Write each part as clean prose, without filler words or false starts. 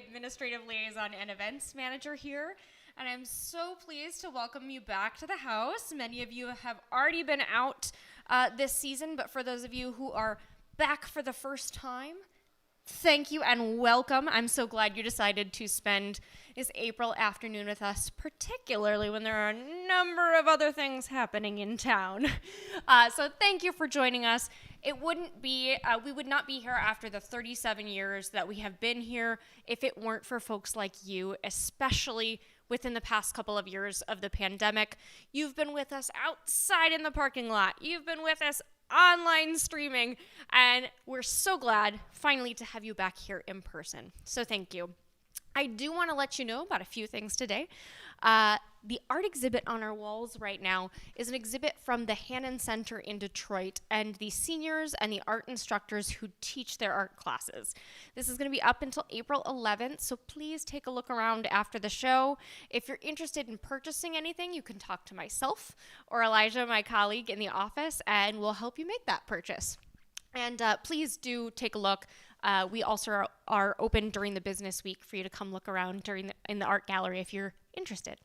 Administrative Liaison and Events Manager here, and I'm so pleased to welcome you back to the house. Many of you have already been out this season, but for those of you who are back for the first time, thank you and welcome. I'm so glad you decided to spend this April afternoon with us, particularly when there are a number of other things happening in town. So thank you for joining us. We would not be here after the 37 years that we have been here if it weren't for folks like you, especially within the past couple of years of the pandemic. You've been with us outside in the parking lot. You've been with us online streaming, and we're so glad finally to have you back here in person. So thank you. I do want to let you know about a few things today. The art exhibit on our walls right now is an exhibit from the Hannon Center in Detroit and the seniors and the art instructors who teach their art classes. This is going to be up until April 11th, so please take a look around after the show. If you're interested in purchasing anything, you can talk to myself or Elijah, my colleague in the office, and we'll help you make that purchase. And please do take a look. We also are open during the business week for you to come look around in the art gallery if you're interested.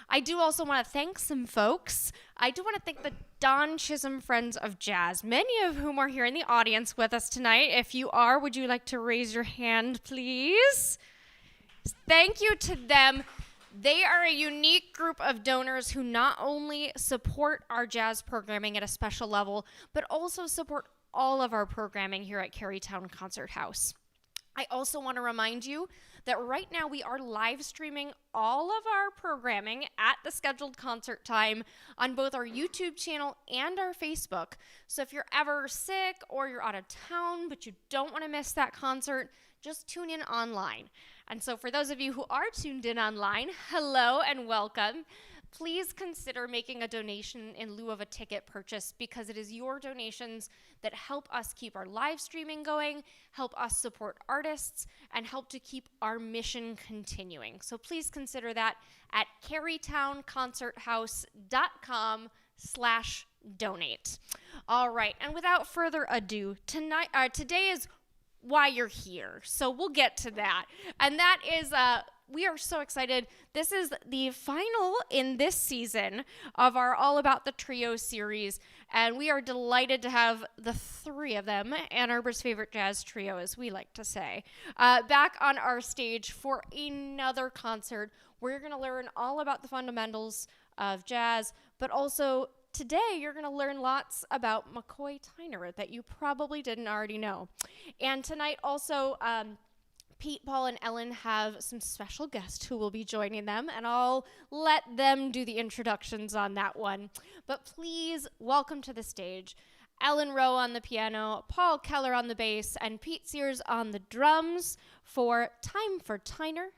I do also want to thank some folks. I do want to thank the Don Chisholm Friends of Jazz, many of whom are here in the audience with us tonight. If you are, would you like to raise your hand, please? Thank you to them. They are a unique group of donors who not only support our jazz programming at a special level, but also support all of our programming here at Kerrytown Concert House. I also want to remind you that right now we are live streaming all of our programming at the scheduled concert time on both our YouTube channel and our Facebook. So if you're ever sick or you're out of town but you don't want to miss that concert, just tune in online. And so for those of you who are tuned in online, hello and welcome. Please consider making a donation in lieu of a ticket purchase because it is your donations that help us keep our live streaming going, help us support artists, and help to keep our mission continuing. So please consider that at kerrytownconcerthouse.com/donate. All right, and without further ado, today is why you're here. So we'll get to that. And that is we are so excited. This is the final in this season of our All About the Trio series, and we are delighted to have the three of them, Ann Arbor's favorite jazz trio, as we like to say, back on our stage for another concert. We're going to learn all about the fundamentals of jazz, but also today you're going to learn lots about McCoy Tyner that you probably didn't already know. And tonight also, Pete, Paul, and Ellen have some special guests who will be joining them, and I'll let them do the introductions on that one. But please welcome to the stage Ellen Rowe on the piano, Paul Keller on the bass, and Pete Sears on the drums for Time for Tyner,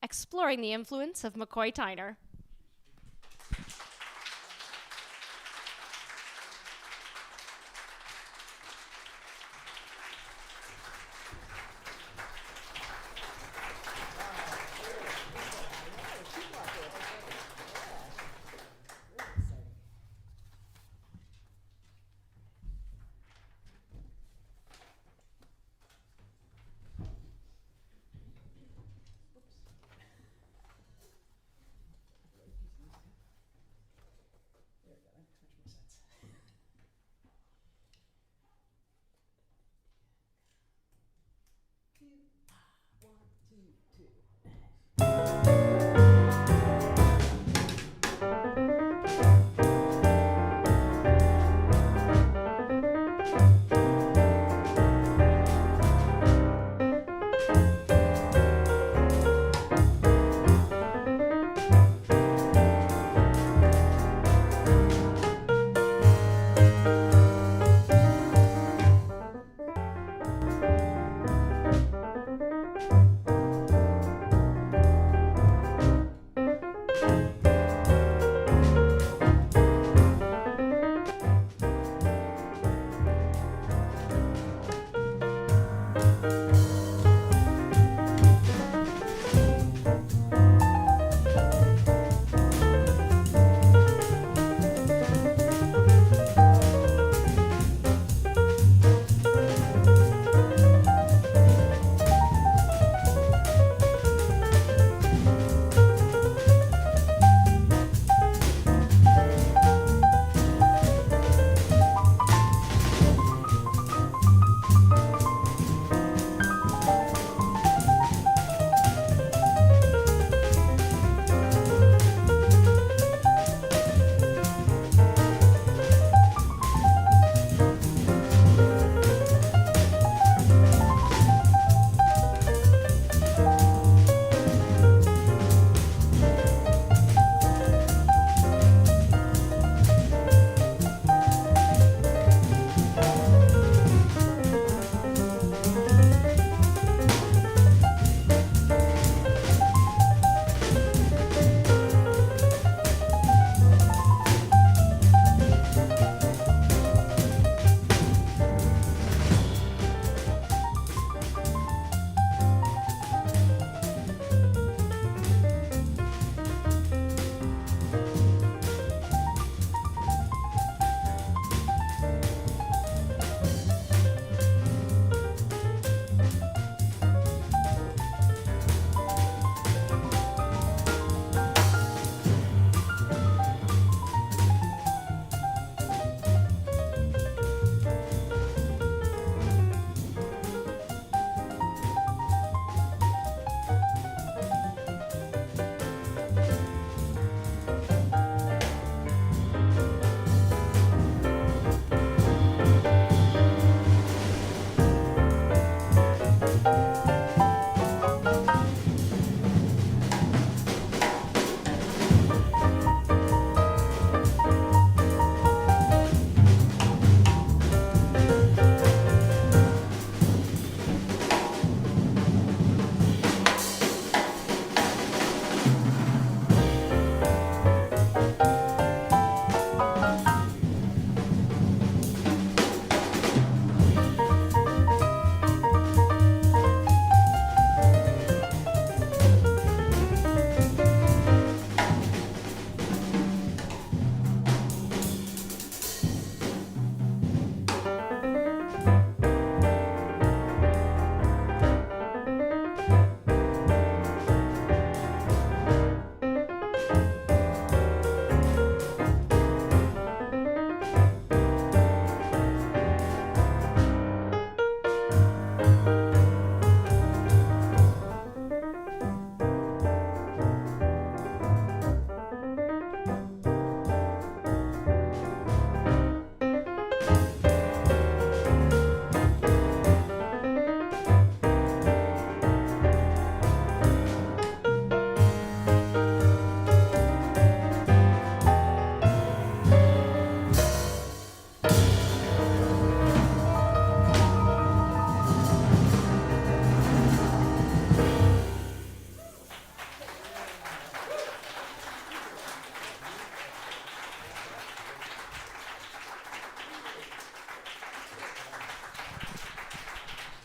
exploring the influence of McCoy Tyner.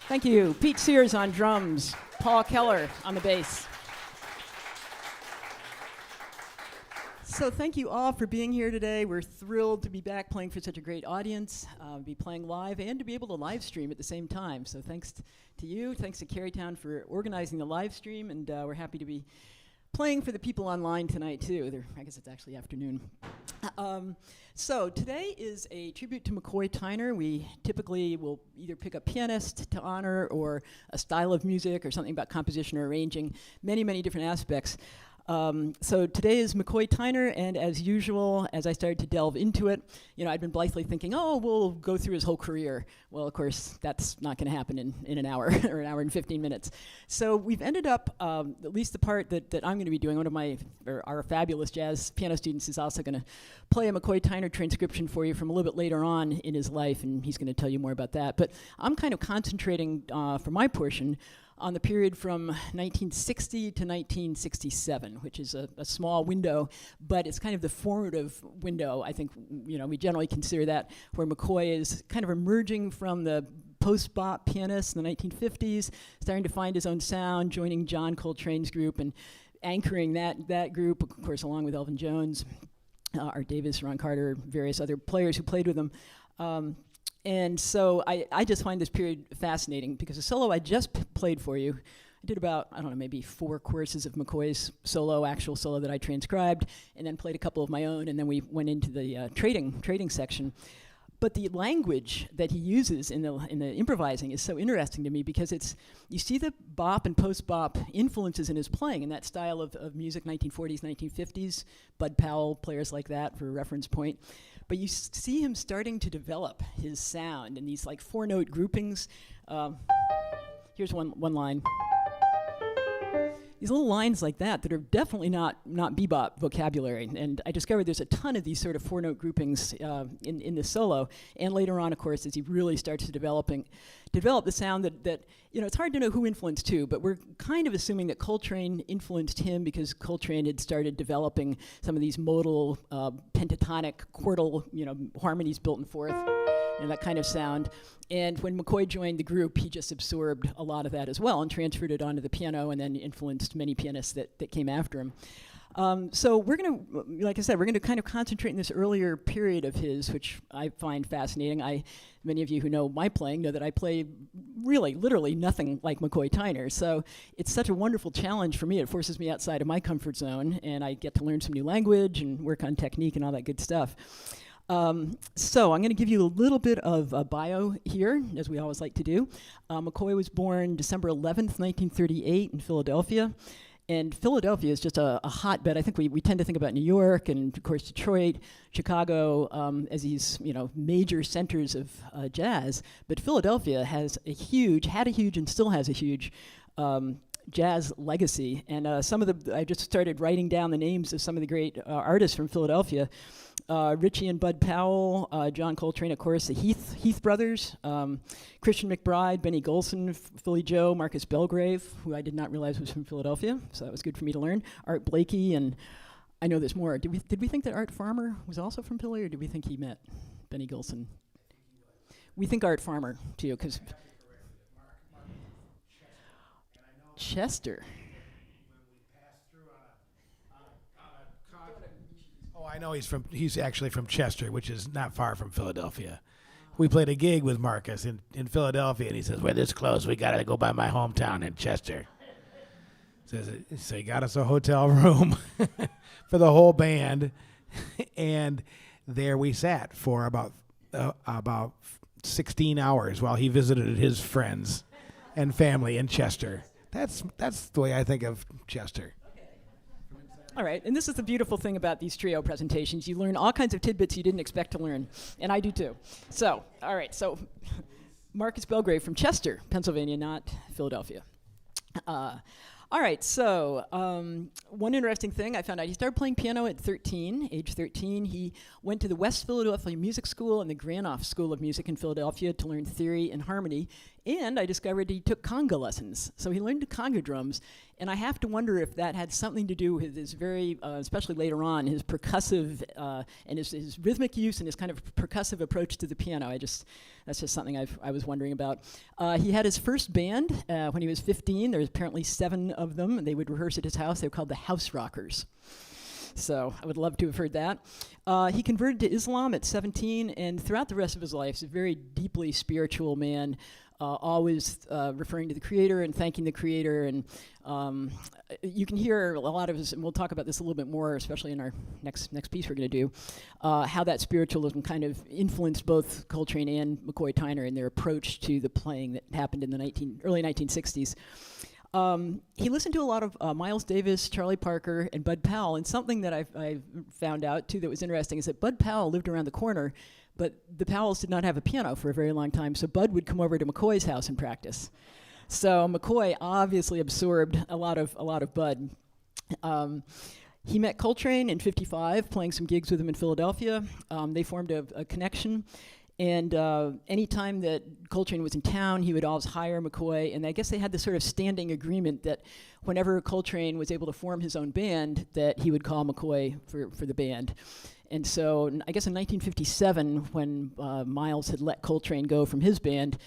Thank you. Pete Sears on drums, Paul Keller on the bass. So thank you all for being here today. We're thrilled to be back playing for such a great audience, be playing live, and to be able to live stream at the same time. So thanks to you, thanks to Kerrytown for organizing the live stream, and we're happy to be playing for the people online tonight too. I guess it's actually afternoon. So today is a tribute to McCoy Tyner. We typically will either pick a pianist to honor or a style of music or something about composition or arranging, many, many different aspects. So today is McCoy Tyner, and as usual, as I started to delve into it, I'd been blithely thinking, we'll go through his whole career. Well, of course, that's not going to happen in an hour or an hour and 15 minutes. So we've ended up, at least the part that I'm going to be doing, our fabulous jazz piano students is also going to play a McCoy Tyner transcription for you from a little bit later on in his life, and he's going to tell you more about that. But I'm kind of concentrating, for my portion, on the period from 1960 to 1967, which is a small window, but it's kind of the formative window. I think we generally consider that where McCoy is kind of emerging from the post-bop pianists in the 1950s, starting to find his own sound, joining John Coltrane's group and anchoring that group, of course, along with Elvin Jones, Art Davis, Ron Carter, various other players who played with him. And so I just find this period fascinating because the solo I just played for you, I did about, maybe 4 courses of McCoy's actual solo that I transcribed, and then played a couple of my own, and then we went into the trading section. But the language that he uses in the improvising is so interesting to me because you see the bop and post-bop influences in his playing in that style of music, 1940s, 1950s, Bud Powell, players like that for a reference point. But you see him starting to develop his sound in these 4-note groupings. Here's one line. These little lines like that are definitely not bebop vocabulary. And I discovered there's a ton of these sort of 4-note groupings in the solo. And later on, of course, as he really starts to develop the sound that it's hard to know who influenced who, but we're kind of assuming that Coltrane influenced him because Coltrane had started developing some of these modal, pentatonic, quartal, harmonies built in fourth, and that kind of sound. And when McCoy joined the group, he just absorbed a lot of that as well and transferred it onto the piano and then influenced many pianists that came after him. So we're going to, like I said, we're going to kind of concentrate in this earlier period of his, which I find fascinating. Many of you who know my playing know that I play really, literally nothing like McCoy Tyner. So it's such a wonderful challenge for me. It forces me outside of my comfort zone, and I get to learn some new language and work on technique and all that good stuff. So I'm going to give you a little bit of a bio here, as we always like to do. McCoy was born December 11th, 1938 in Philadelphia. And Philadelphia is just a hotbed. I think we tend to think about New York and, of course, Detroit, Chicago as these major centers of jazz. But Philadelphia had a huge, and still has a huge jazz legacy. And I just started writing down the names of some of the great artists from Philadelphia. Richie and Bud Powell, John Coltrane, of course, the Heath brothers, Christian McBride, Benny Golson, Philly Joe, Marcus Belgrave, who I did not realize was from Philadelphia, so that was good for me to learn. Art Blakey, and I know there's more. Did we think that Art Farmer was also from Philly, or did we think he met Benny Golson? We think Art Farmer, too, because Chester. I know he's actually from Chester, which is not far from Philadelphia. We played a gig with Marcus in Philadelphia, and he says, "We're this close. We got to go by my hometown in Chester." So he got us a hotel room for the whole band, and there we sat for about 16 hours while he visited his friends and family in Chester. That's the way I think of Chester. All right, and this is the beautiful thing about these trio presentations. You learn all kinds of tidbits you didn't expect to learn, and I do too. So, all right, so Marcus Belgrave from Chester, Pennsylvania, not Philadelphia. All right, so one interesting thing I found out, he started playing piano at age 13. He went to the West Philadelphia Music School and the Granoff School of Music in Philadelphia to learn theory and harmony. And I discovered he took conga lessons. So he learned the conga drums. And I have to wonder if that had something to do with his very, especially later on, his percussive and his rhythmic use and his kind of percussive approach to the piano. That's just something I was wondering about. He had his first band when he was 15. There was apparently 7 of them, and they would rehearse at his house. They were called the House Rockers. So I would love to have heard that. He converted to Islam at 17, and throughout the rest of his life, he's a very deeply spiritual man, always referring to the Creator and thanking the Creator. And you can hear a lot of his, and we'll talk about this a little bit more, especially in our next piece we're going to do, how that spiritualism kind of influenced both Coltrane and McCoy Tyner in their approach to the playing that happened in the early 1960s. He listened to a lot of Miles Davis, Charlie Parker, and Bud Powell. And something that I found out, too, that was interesting is that Bud Powell lived around the corner, but the Powells did not have a piano for a very long time, so Bud would come over to McCoy's house and practice. So McCoy obviously absorbed a lot of Bud. He met Coltrane in '55, playing some gigs with him in Philadelphia. They formed a connection. And any time that Coltrane was in town, he would always hire McCoy. And I guess they had this sort of standing agreement that whenever Coltrane was able to form his own band, that he would call McCoy for the band. And so I guess in 1957, when Miles had let Coltrane go from his band,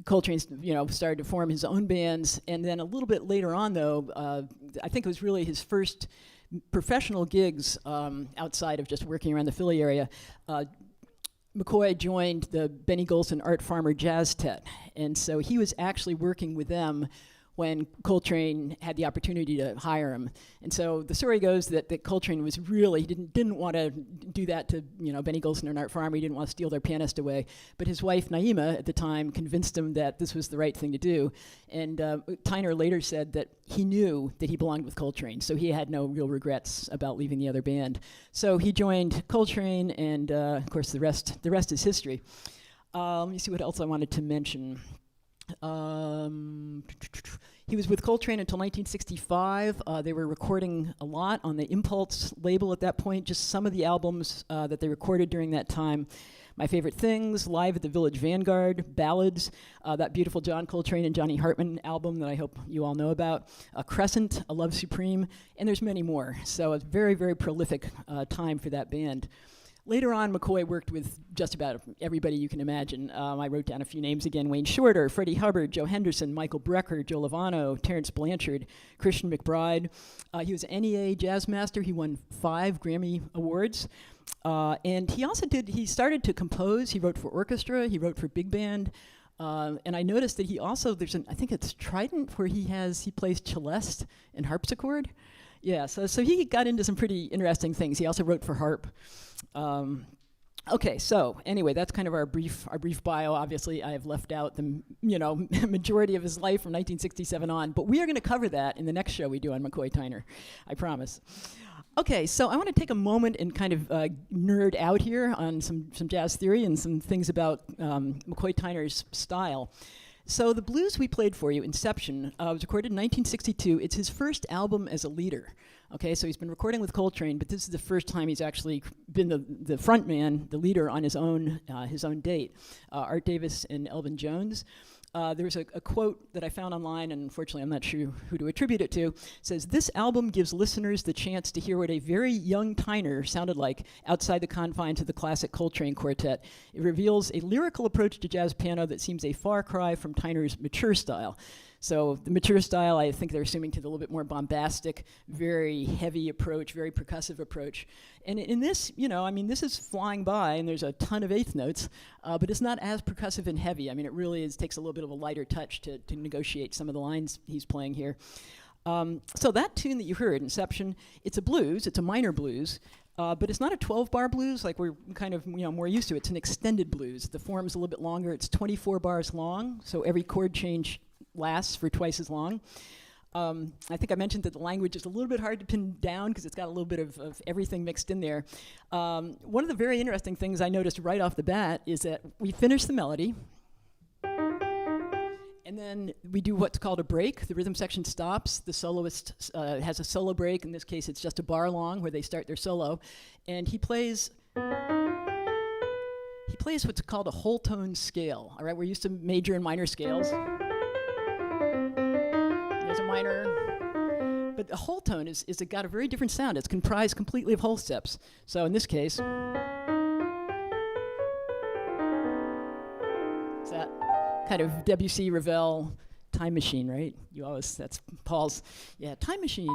Coltrane, started to form his own bands. And then a little bit later on, though, I think it was really his first professional gigs outside of just working around the Philly area. McCoy joined the Benny Golson Art Farmer Jazz Tet, and so he was actually working with them when Coltrane had the opportunity to hire him. And so the story goes that Coltrane was really, he didn't want to do that to Benny Golson and Art Farmer. He didn't want to steal their pianist away. But his wife, Naima, at the time, convinced him that this was the right thing to do. And Tyner later said that he knew that he belonged with Coltrane, so he had no real regrets about leaving the other band. So he joined Coltrane, and of course the rest is history. Let me see what else I wanted to mention. He was with Coltrane until 1965. They were recording a lot on the Impulse label at that point, just some of the albums that they recorded during that time. My Favorite Things, Live at the Village Vanguard, Ballads, that beautiful John Coltrane and Johnny Hartman album that I hope you all know about, Crescent, A Love Supreme, and there's many more. So a very, very prolific time for that band. Later on, McCoy worked with just about everybody you can imagine. I wrote down a few names again: Wayne Shorter, Freddie Hubbard, Joe Henderson, Michael Brecker, Joe Lovano, Terrence Blanchard, Christian McBride. He was NEA Jazz Master. He won 5 Grammy Awards. And he started to compose. He wrote for orchestra. He wrote for big band. And I noticed that he also, I think it's Trident, where he plays celeste and harpsichord. Yeah, so he got into some pretty interesting things. He also wrote for harp. Okay, so anyway, that's kind of our brief bio. Obviously, I have left out the majority of his life from 1967 on, but we are going to cover that in the next show we do on McCoy Tyner, I promise. Okay, so I want to take a moment and kind of nerd out here on some jazz theory and some things about McCoy Tyner's style. So the blues we played for you, Inception, was recorded in 1962. It's his first album as a leader. Okay, so he's been recording with Coltrane, but this is the first time he's actually been the front man, the leader on his own date. Art Davis and Elvin Jones. There's a quote that I found online, and unfortunately I'm not sure who to attribute it to. It says, "This album gives listeners the chance to hear what a very young Tyner sounded like outside the confines of the classic Coltrane quartet. It reveals a lyrical approach to jazz piano that seems a far cry from Tyner's mature style." So the mature style, I think they're assuming to the little bit more bombastic, very heavy approach, very percussive approach. And in this, this is flying by, and there's a ton of eighth notes, but it's not as percussive and heavy. I mean, it really takes a little bit of a lighter touch to negotiate some of the lines he's playing here. So that tune that you heard, Inception, it's a blues, it's a minor blues, but it's not a 12-bar blues like we're kind of more used to. It's an extended blues. The form's a little bit longer. It's 24 bars long, so every chord change lasts for twice as long. I think I mentioned that the language is a little bit hard to pin down because it's got a little bit of everything mixed in there. One of the very interesting things I noticed right off the bat is that we finish the melody, and then we do what's called a break. The rhythm section stops. The soloist has a solo break. In this case, it's just a bar long where they start their solo, and he plays plays what's called a whole tone scale. All right, we're used to major and minor scales. There's a minor, but a whole tone is got a very different sound. It's comprised completely of whole steps. So in this case, it's that kind of Debussy, Ravel, Time Machine, right? That's Paul's, Time Machine.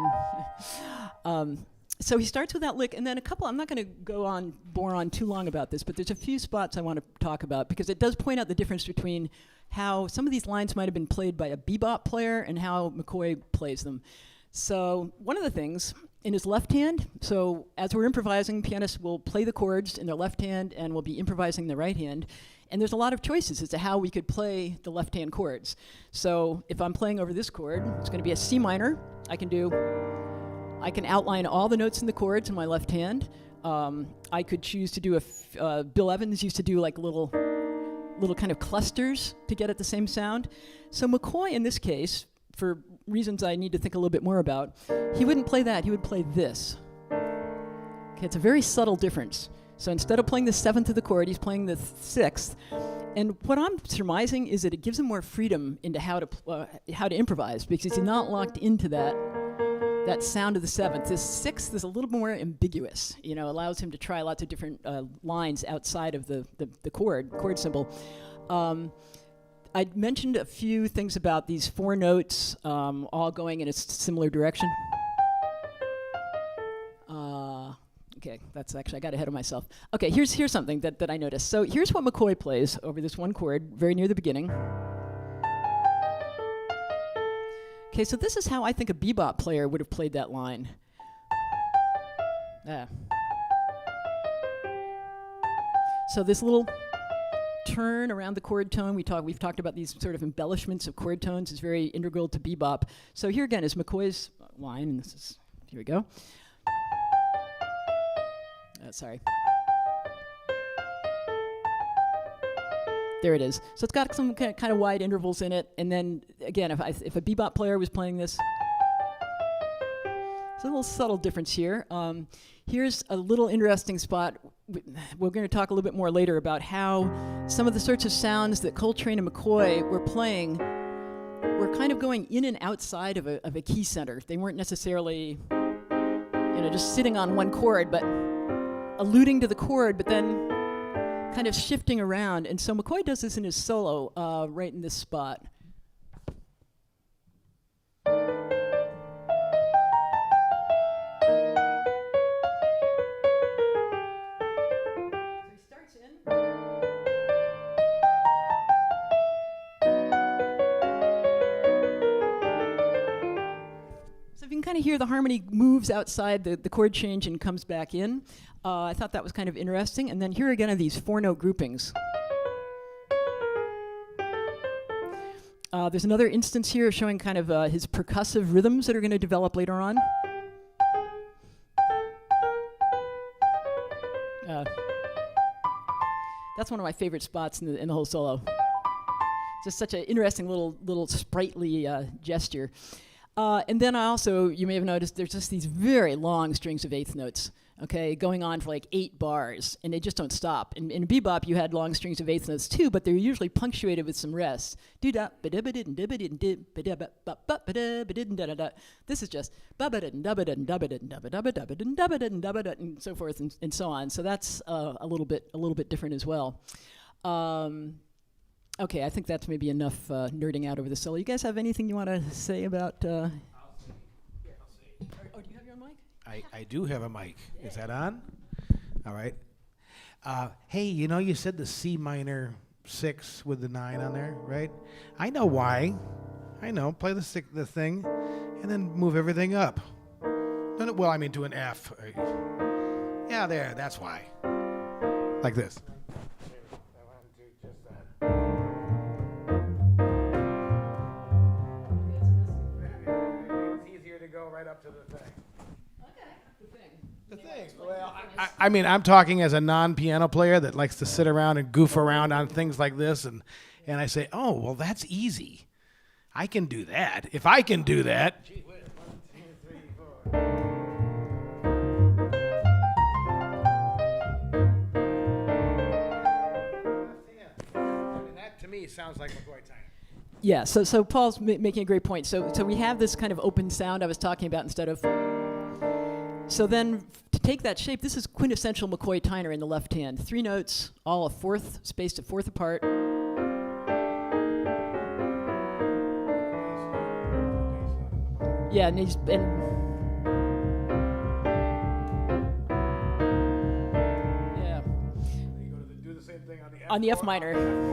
So he starts with that lick, and then I'm not going to bore on too long about this, but there's a few spots I want to talk about, because it does point out the difference between how some of these lines might have been played by a bebop player and how McCoy plays them. So one of the things, in his left hand, so as we're improvising, pianists will play the chords in their left hand and will be improvising the right hand. And there's a lot of choices as to how we could play the left-hand chords. So if I'm playing over this chord, it's going to be a C minor. I can outline all the notes in the chords in my left hand. I could choose to do Bill Evans used to do like little kind of clusters to get at the same sound. So McCoy, in this case, for reasons I need to think a little bit more about, he wouldn't play that. He would play this. Okay, it's a very subtle difference. So instead of playing the 7th of the chord, he's playing the 6th. And what I'm surmising is that it gives him more freedom into how to improvise, because he's not locked into that sound of the 7th. This 6th is a little more ambiguous. Allows him to try lots of different lines outside of the chord symbol. I mentioned a few things about these 4 notes all going in a similar direction. Okay, that's actually, I got ahead of myself. Okay, here's something that I noticed. So here's what McCoy plays over this one chord, very near the beginning. Okay, so this is how I think a bebop player would have played that line. So this little turn around the chord tone, we've talked about these sort of embellishments of chord tones, is very integral to bebop. So here again is McCoy's line, and here we go. Sorry. There it is. So it's got some kind of wide intervals in it. And then, again, if a bebop player was playing this, it's a little subtle difference here. Here's a little interesting spot. We're going to talk a little bit more later about how some of the sorts of sounds that Coltrane and McCoy were playing were kind of going in and outside of a key center. They weren't necessarily, just sitting on one chord, but alluding to the chord, but then kind of shifting around. And so McCoy does this in his solo right in this spot. Kind of hear the harmony moves outside the chord change and comes back in. I thought that was kind of interesting. And then here again are these 4-note groupings. There's another instance here showing kind of his percussive rhythms that are going to develop later on. That's one of my favorite spots in the whole solo. Just such an interesting little sprightly gesture. And then you may have noticed, there's just these very long strings of eighth notes, okay, going on for like 8 bars, and they just don't stop. In bebop, you had long strings of eighth notes too, but they're usually punctuated with some rests. This is just and so forth and so on. So that's a little bit different as well. Okay, I think that's maybe enough nerding out over the solo. You guys have anything you want to say about... I'll see. Oh, do you have your own mic? I do have a mic. Yeah. Is that on? All right. Hey, you said the C minor 6 with the 9 on there, right? I know why. I know. Play the thing, and then move everything up. No, well, I mean to an F. Yeah, there. That's why. Like this. Right up to the thing. Okay, the thing. Well, I mean, I'm talking as a non-piano player that likes to sit around and goof around on things like this, and I say, oh, well, that's easy. I can do that. If I can do that. Gee whiz, 1, 2, 3, 4. sounds like McCoy Tyner. Yeah, so Paul's making a great point. So we have this kind of open sound I was talking about instead of. So then to take that shape, this is quintessential McCoy Tyner in the left hand. 3 notes, all a fourth, spaced a fourth apart. Yeah, and yeah. You go to do the same thing on the F. On the F minor.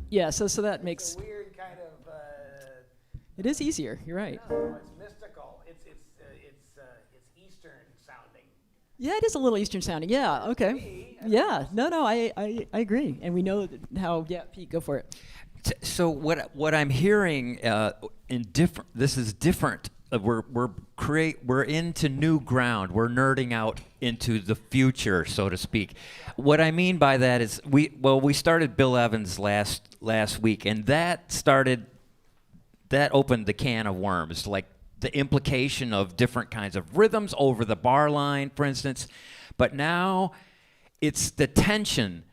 Yeah, so that makes It's a weird kind of. it is easier. You're right. No, it's mystical. It's Eastern sounding. Yeah, it is a little Eastern sounding. Yeah, okay. Yeah, no, I agree, and we know how. Yeah, Pete, go for it. So what I'm hearing this is different. We're into new ground. We're nerding out into the future, so to speak. What I mean by that is we started Bill Evans last week, and that opened the can of worms, like the implication of different kinds of rhythms over the bar line, for instance. But now it's the tension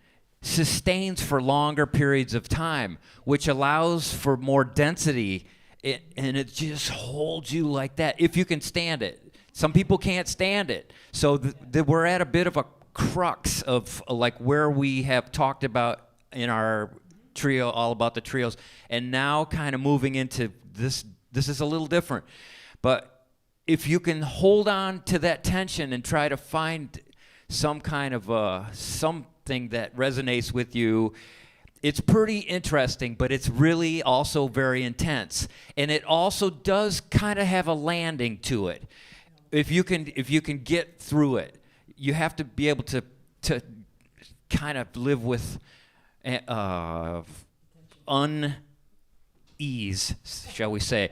sustains for longer periods of time, which allows for more density. And it just holds you like that if you can stand it. Some people can't stand it. So we're at a bit of a crux of like where we have talked about in our trio, all about the trios, and now kind of moving into this is a little different. But if you can hold on to that tension and try to find some kind of something that resonates with you, it's pretty interesting, but it's really also very intense. And it also does kind of have a landing to it. If you can get through it, you have to be able to kind of live with unease, shall we say.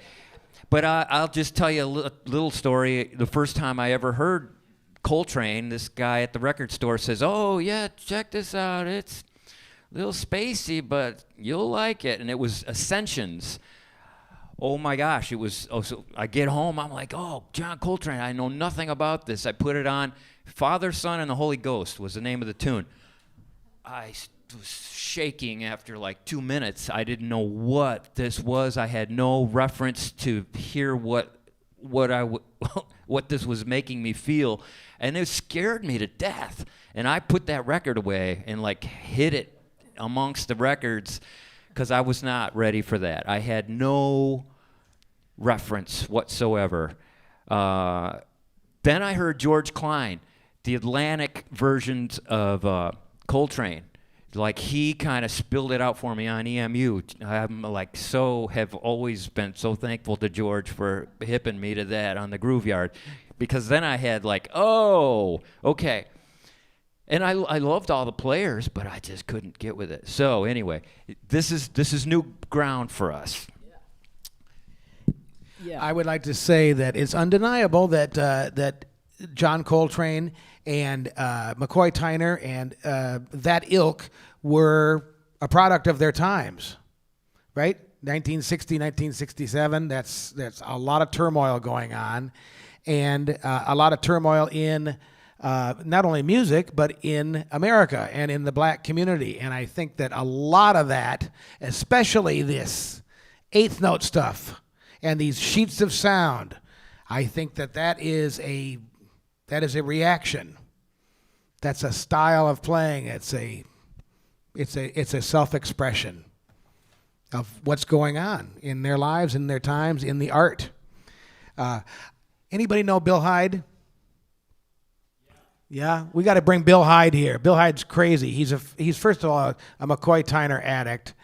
But I'll just tell you a little story. The first time I ever heard Coltrane, this guy at the record store says, "Oh, yeah, check this out. It's a little spacey, but you'll like it." And it was Ascensions. Oh my gosh, it was. Oh, so I get home, I'm like, "Oh, John Coltrane, I know nothing about this." I put it on. Father, Son, and the Holy Ghost was the name of the tune. I was shaking after like 2 minutes. I didn't know what this was. I had no reference to hear what this was making me feel, and it scared me to death. And I put that record away and like hid it amongst the records because I was not ready for that. I had no reference whatsoever. Then I heard George Klein, the Atlantic versions of Coltrane. Like he kind of spilled it out for me on EMU. I'm like have always been so thankful to George for hipping me to that on the Groove Yard, because then I had like, oh, okay. And I loved all the players, but I just couldn't get with it. So anyway, this is new ground for us. Yeah. I would like to say that it's undeniable that John Coltrane and McCoy Tyner and that ilk were a product of their times, right? 1960, 1967. That's a lot of turmoil going on, and a lot of turmoil in not only music but in America and in the black community. And I think that a lot of that, especially this eighth note stuff and these sheets of sound, I think that is a reaction. That's a style of playing. It's a self-expression of what's going on in their lives, in their times, in the art. Anybody know Bill Hyde? Yeah, we got to bring Bill Hyde here. Bill Hyde's crazy. He's first of all a McCoy Tyner addict,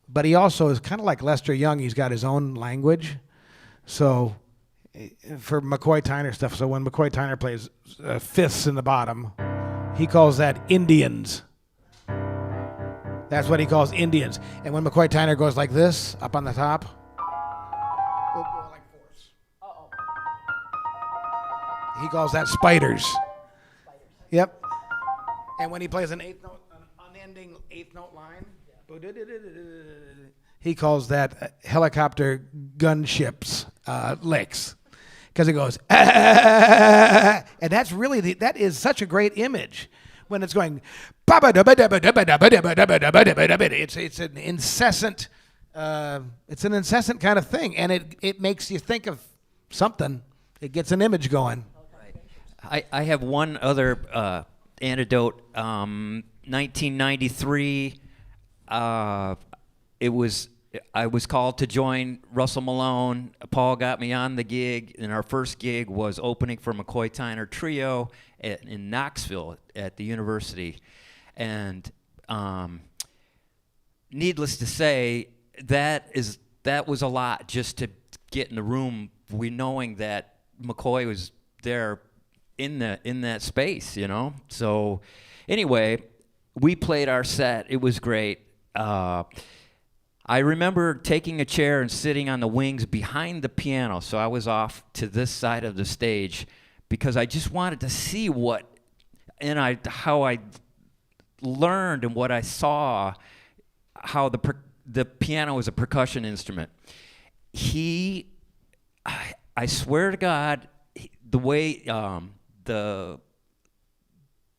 but he also is kind of like Lester Young. He's got his own language. So for McCoy Tyner stuff, so when McCoy Tyner plays fifths in the bottom, he calls that Indians. That's what he calls Indians. And when McCoy Tyner goes like this, up on the top, we'll go like fourths. He calls that spiders. Yep. And when he plays an eighth note, an unending eighth note line, he calls that helicopter gunships licks. because it goes, and that's really that is such a great image when it's going. It's an incessant kind of thing, and it makes you think of something. It gets an image going. I have one other anecdote. 1993, I was called to join Russell Malone. Paul got me on the gig, and our first gig was opening for McCoy Tyner Trio in Knoxville at the university. And needless to say, that was a lot just to get in the room, knowing that McCoy was there in that space, you know. So anyway, we played our set. It was great. I remember taking a chair and sitting on the wings behind the piano, so I was off to this side of the stage because I just wanted to see how I learned and what I saw, how the piano is a percussion instrument. I swear to God, the way the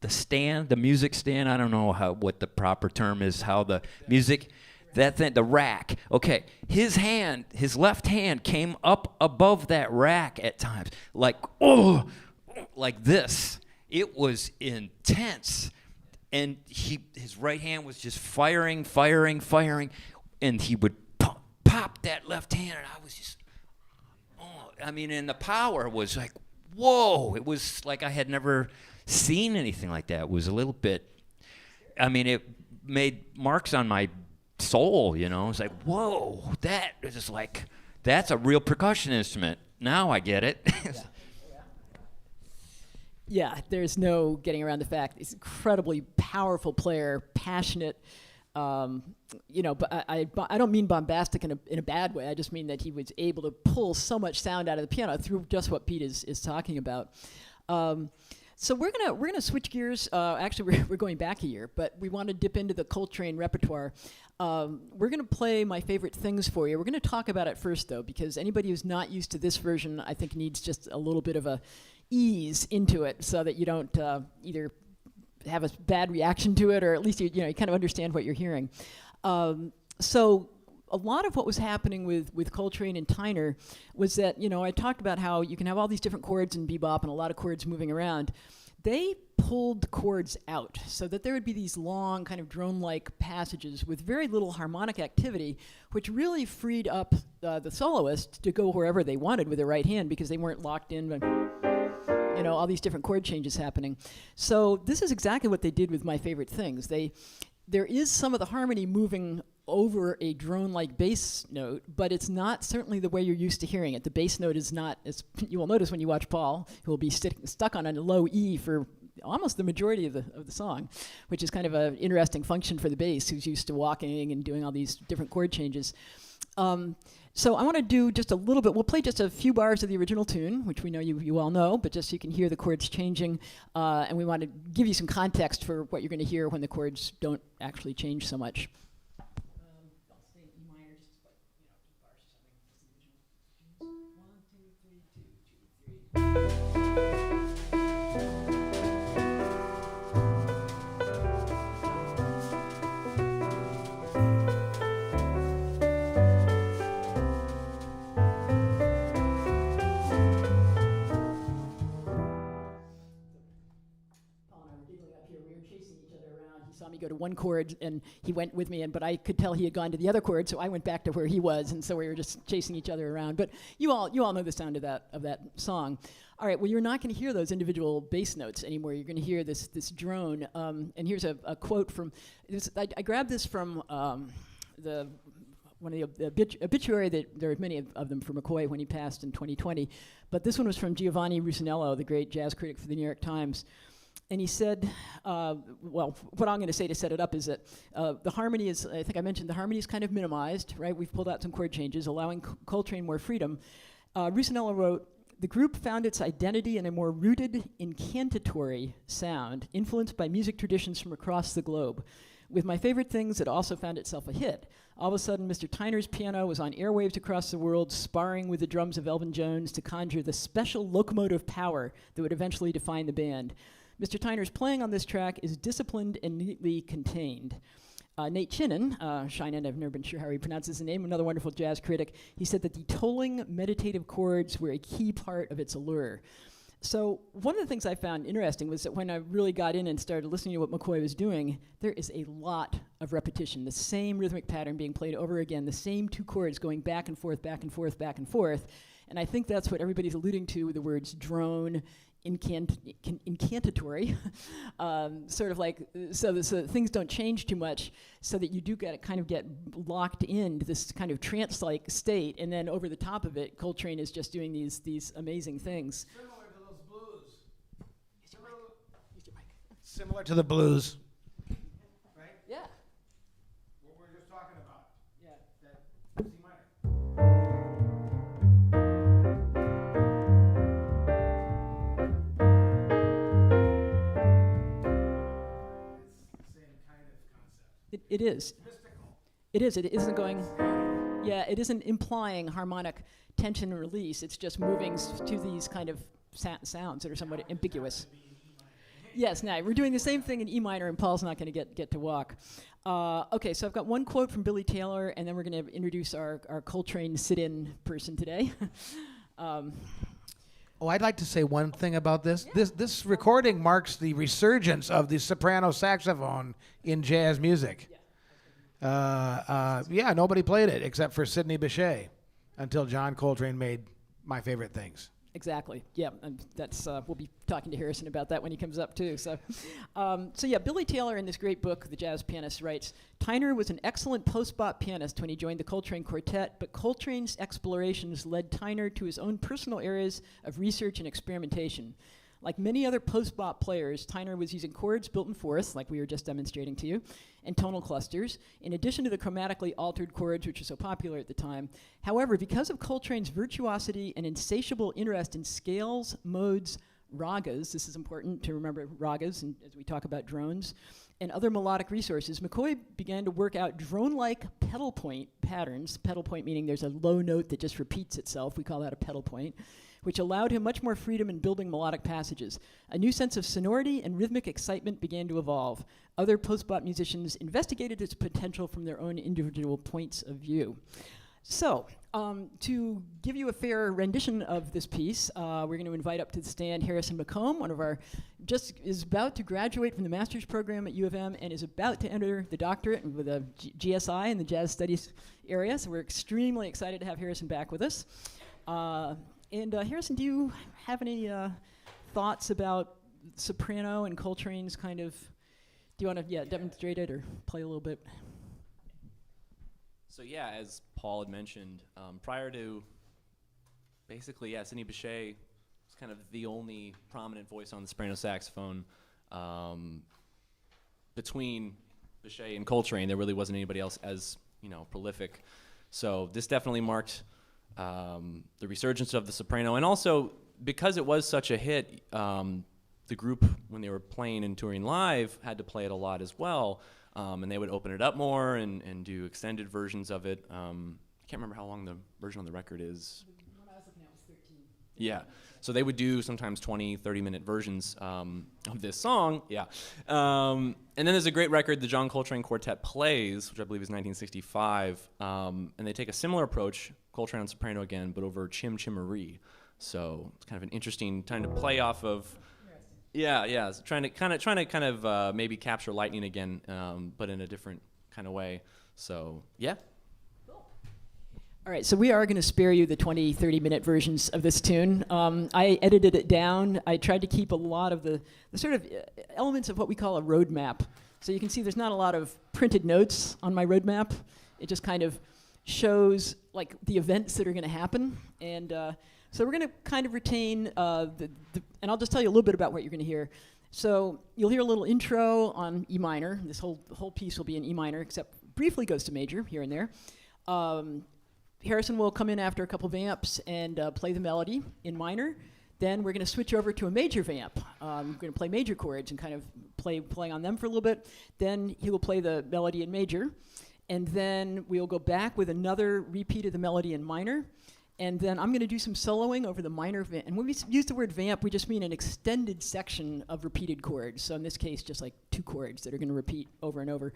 stand, the music stand, I don't know what the proper term is, how the music, that thing, the rack. Okay, his left hand came up above that rack at times, like this. It was intense. And his right hand was just firing, and he would pop that left hand, and I was just, and the power was like, whoa. It was like I had never seen anything like that. It was a little bit, it made marks on my soul, you know. It's like, whoa, that is just like, that's a real percussion instrument. Now I get it. Yeah, there's no getting around the fact. He's an incredibly powerful player, passionate. But I don't mean bombastic in a bad way. I just mean that he was able to pull so much sound out of the piano through just what Pete is talking about. So we're gonna switch gears. Actually, we're going back a year, but we want to dip into the Coltrane repertoire. We're gonna play my favorite things for you. We're gonna talk about it first, though, because anybody who's not used to this version, I think, needs just a little bit of a ease into it, so that you don't either have a bad reaction to it, or at least you kind of understand what you're hearing. So a lot of what was happening with Coltrane and Tyner was that, I talked about how you can have all these different chords in bebop and a lot of chords moving around. They pulled chords out so that there would be these long kind of drone-like passages with very little harmonic activity, which really freed up the soloist to go wherever they wanted with their right hand, because they weren't locked in by, all these different chord changes happening. So this is exactly what they did with my favorite things. There is some of the harmony moving over a drone-like bass note, but it's not certainly the way you're used to hearing it. The bass note is not, as you will notice when you watch Paul, who will be stuck on a low E for almost the majority of the song, which is kind of an interesting function for the bass, who's used to walking and doing all these different chord changes. So I want to do just a little bit. We'll play just a few bars of the original tune, which we know you all know, but just so you can hear the chords changing. And we want to give you some context for what you're going to hear when the chords don't actually change so much. I'll stay in E minor, just 8 bars or something. 1, 2, 3, 2, 2, 3. Saw me go to one chord, and he went with me, but I could tell he had gone to the other chord, so I went back to where he was, and so we were just chasing each other around. But you all know the sound of that song. All right, well, you're not going to hear those individual bass notes anymore. You're going to hear this drone. And here's a quote from this. I grabbed this from one of the obituary. That there are many of them for McCoy when he passed in 2020, but this one was from Giovanni Rusinello, the great jazz critic for the New York Times. And he said, what I'm going to say to set it up is that the harmony is, I think I mentioned, the harmony is kind of minimized, right? We've pulled out some chord changes, allowing Coltrane more freedom. Rusinello wrote, "The group found its identity in a more rooted, incantatory sound, influenced by music traditions from across the globe. With my favorite things, it also found itself a hit. All of a sudden, Mr. Tyner's piano was on airwaves across the world, sparring with the drums of Elvin Jones to conjure the special locomotive power that would eventually define the band. Mr. Tyner's playing on this track is disciplined and neatly contained. Nate Chinen, Shinen, I've never been sure how he pronounces his name, another wonderful jazz critic, he said that the tolling meditative chords were a key part of its allure. So one of the things I found interesting was that when I really got in and started listening to what McCoy was doing, there is a lot of repetition, the same rhythmic pattern being played over again, the same two chords going back and forth, back and forth, back and forth. And I think that's what everybody's alluding to with the words drone, incantatory, sort of like, so that things don't change too much, so that you do get locked into this kind of trance-like state, and then over the top of it, Coltrane is just doing these amazing things. Similar to those blues. Similar to the blues. Right? Yeah. What we were just talking about. Yeah. That C minor. It is. It is. It isn't going. Yeah, it isn't implying harmonic tension and release. It's just moving to these kind of sounds that are somewhat ambiguous. Yes, now we're doing the same thing in E minor, and Paul's not going to get to walk. Okay, so I've got one quote from Billy Taylor, and then we're going to introduce our Coltrane sit-in person today. I'd like to say one thing about this. Yeah. This recording marks the resurgence of the soprano saxophone in jazz music. Yeah, nobody played it except for Sidney Bechet until John Coltrane made My Favorite Things. Exactly. Yeah, and that's we'll be talking to Harrison about that when he comes up too. So, Billy Taylor in this great book, The Jazz Pianist, writes, Tyner was an excellent post-bop pianist when he joined the Coltrane Quartet, but Coltrane's explorations led Tyner to his own personal areas of research and experimentation. Like many other post-bop players, Tyner was using chords built in fourths, like we were just demonstrating to you, and tonal clusters, in addition to the chromatically altered chords, which were so popular at the time. However, because of Coltrane's virtuosity and insatiable interest in scales, modes, ragas, this is important to remember ragas as we talk about drones, and other melodic resources, McCoy began to work out drone-like pedal point patterns, pedal point meaning there's a low note that just repeats itself, we call that a pedal point, which allowed him much more freedom in building melodic passages. A new sense of sonority and rhythmic excitement began to evolve. Other post-bop musicians investigated its potential from their own individual points of view. So, to give you a fair rendition of this piece, we're going to invite up to the stand Harrison McComb, is about to graduate from the master's program at U of M and is about to enter the doctorate with a GSI in the jazz studies area. So we're extremely excited to have Harrison back with us. And Harrison, do you have any thoughts about soprano and Coltrane's kind of, do you want to demonstrate it or play a little bit? So yeah, as Paul had mentioned, prior to basically, Sidney Bechet was kind of the only prominent voice on the soprano saxophone. Between Bechet and Coltrane, there really wasn't anybody else as prolific. So this definitely marked the resurgence of the soprano, and also because it was such a hit, the group, when they were playing and touring live, had to play it a lot as well, and they would open it up more and do extended versions of it. I can't remember how long the version on the record is. The one I was looking at was 13. Yeah, so they would do sometimes 20, 30-minute versions of this song, and then there's a great record, the John Coltrane Quartet Plays, which I believe is 1965, and they take a similar approach, Coltrane on soprano again, but over Chim Chimmery. So it's kind of an interesting time to play off of. Yeah, trying to maybe capture lightning again, but in a different kind of way. So yeah. All right, so we are going to spare you the 20, 30-minute versions of this tune. I edited it down. I tried to keep a lot of the sort of elements of what we call a roadmap. So you can see there's not a lot of printed notes on my roadmap. It just kind of shows like the events that are going to happen. And so we're going to kind of retain, and I'll just tell you a little bit about what you're going to hear. So you'll hear a little intro on E minor. This whole piece will be in E minor, except briefly goes to major here and there. Harrison will come in after a couple vamps and play the melody in minor. Then we're going to switch over to a major vamp. We're going to play major chords and kind of play on them for a little bit. Then he will play the melody in major. and then we'll go back with another repeat of the melody in minor, and then I'm going to do some soloing over the minor vamp. And when we use the word vamp, we just mean an extended section of repeated chords. So in this case, just like 2 chords that are going to repeat over and over.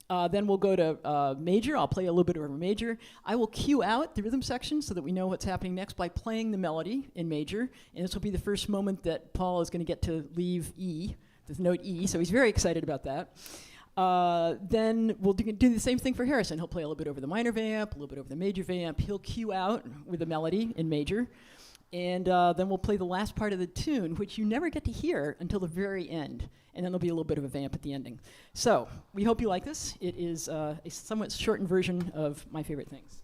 Then we'll go to major. I'll play a little bit over major. I will cue out the rhythm section so that we know what's happening next by playing the melody in major. And this will be the first moment that Paul is going to get to leave E, the note E. So he's very excited about that. Then we'll do the same thing for Harrison. He'll play a little bit over the minor vamp, a little bit over the major vamp. He'll cue out with the melody in major. And then we'll play the last part of the tune, which you never get to hear until the very end. And then there'll be a little bit of a vamp at the ending. So we hope you like this. It is a somewhat shortened version of my favorite things.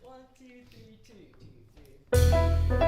One, two, three, 2, 2, 3.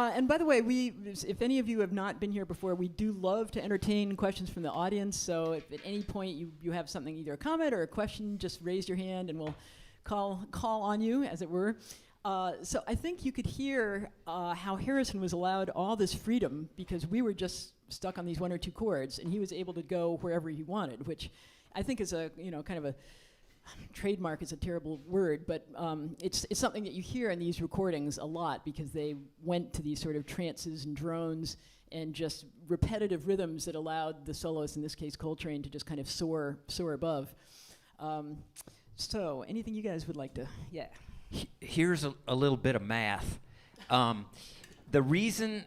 And by the way, if any of you have not been here before, we do love to entertain questions from the audience. So if at any point you have something, either a comment or a question, just raise your hand and we'll call on you, as it were. So I think you could hear how Harrison was allowed all this freedom because we were just stuck on these one or two chords, and he was able to go wherever he wanted, which I think is a kind of a trademark is a terrible word, but it's something that you hear in these recordings a lot because they went to these sort of trances and drones and just repetitive rhythms that allowed the soloist, in this case Coltrane, to just kind of soar above. So anything you guys would like to, yeah. Here's a little bit of math. The reason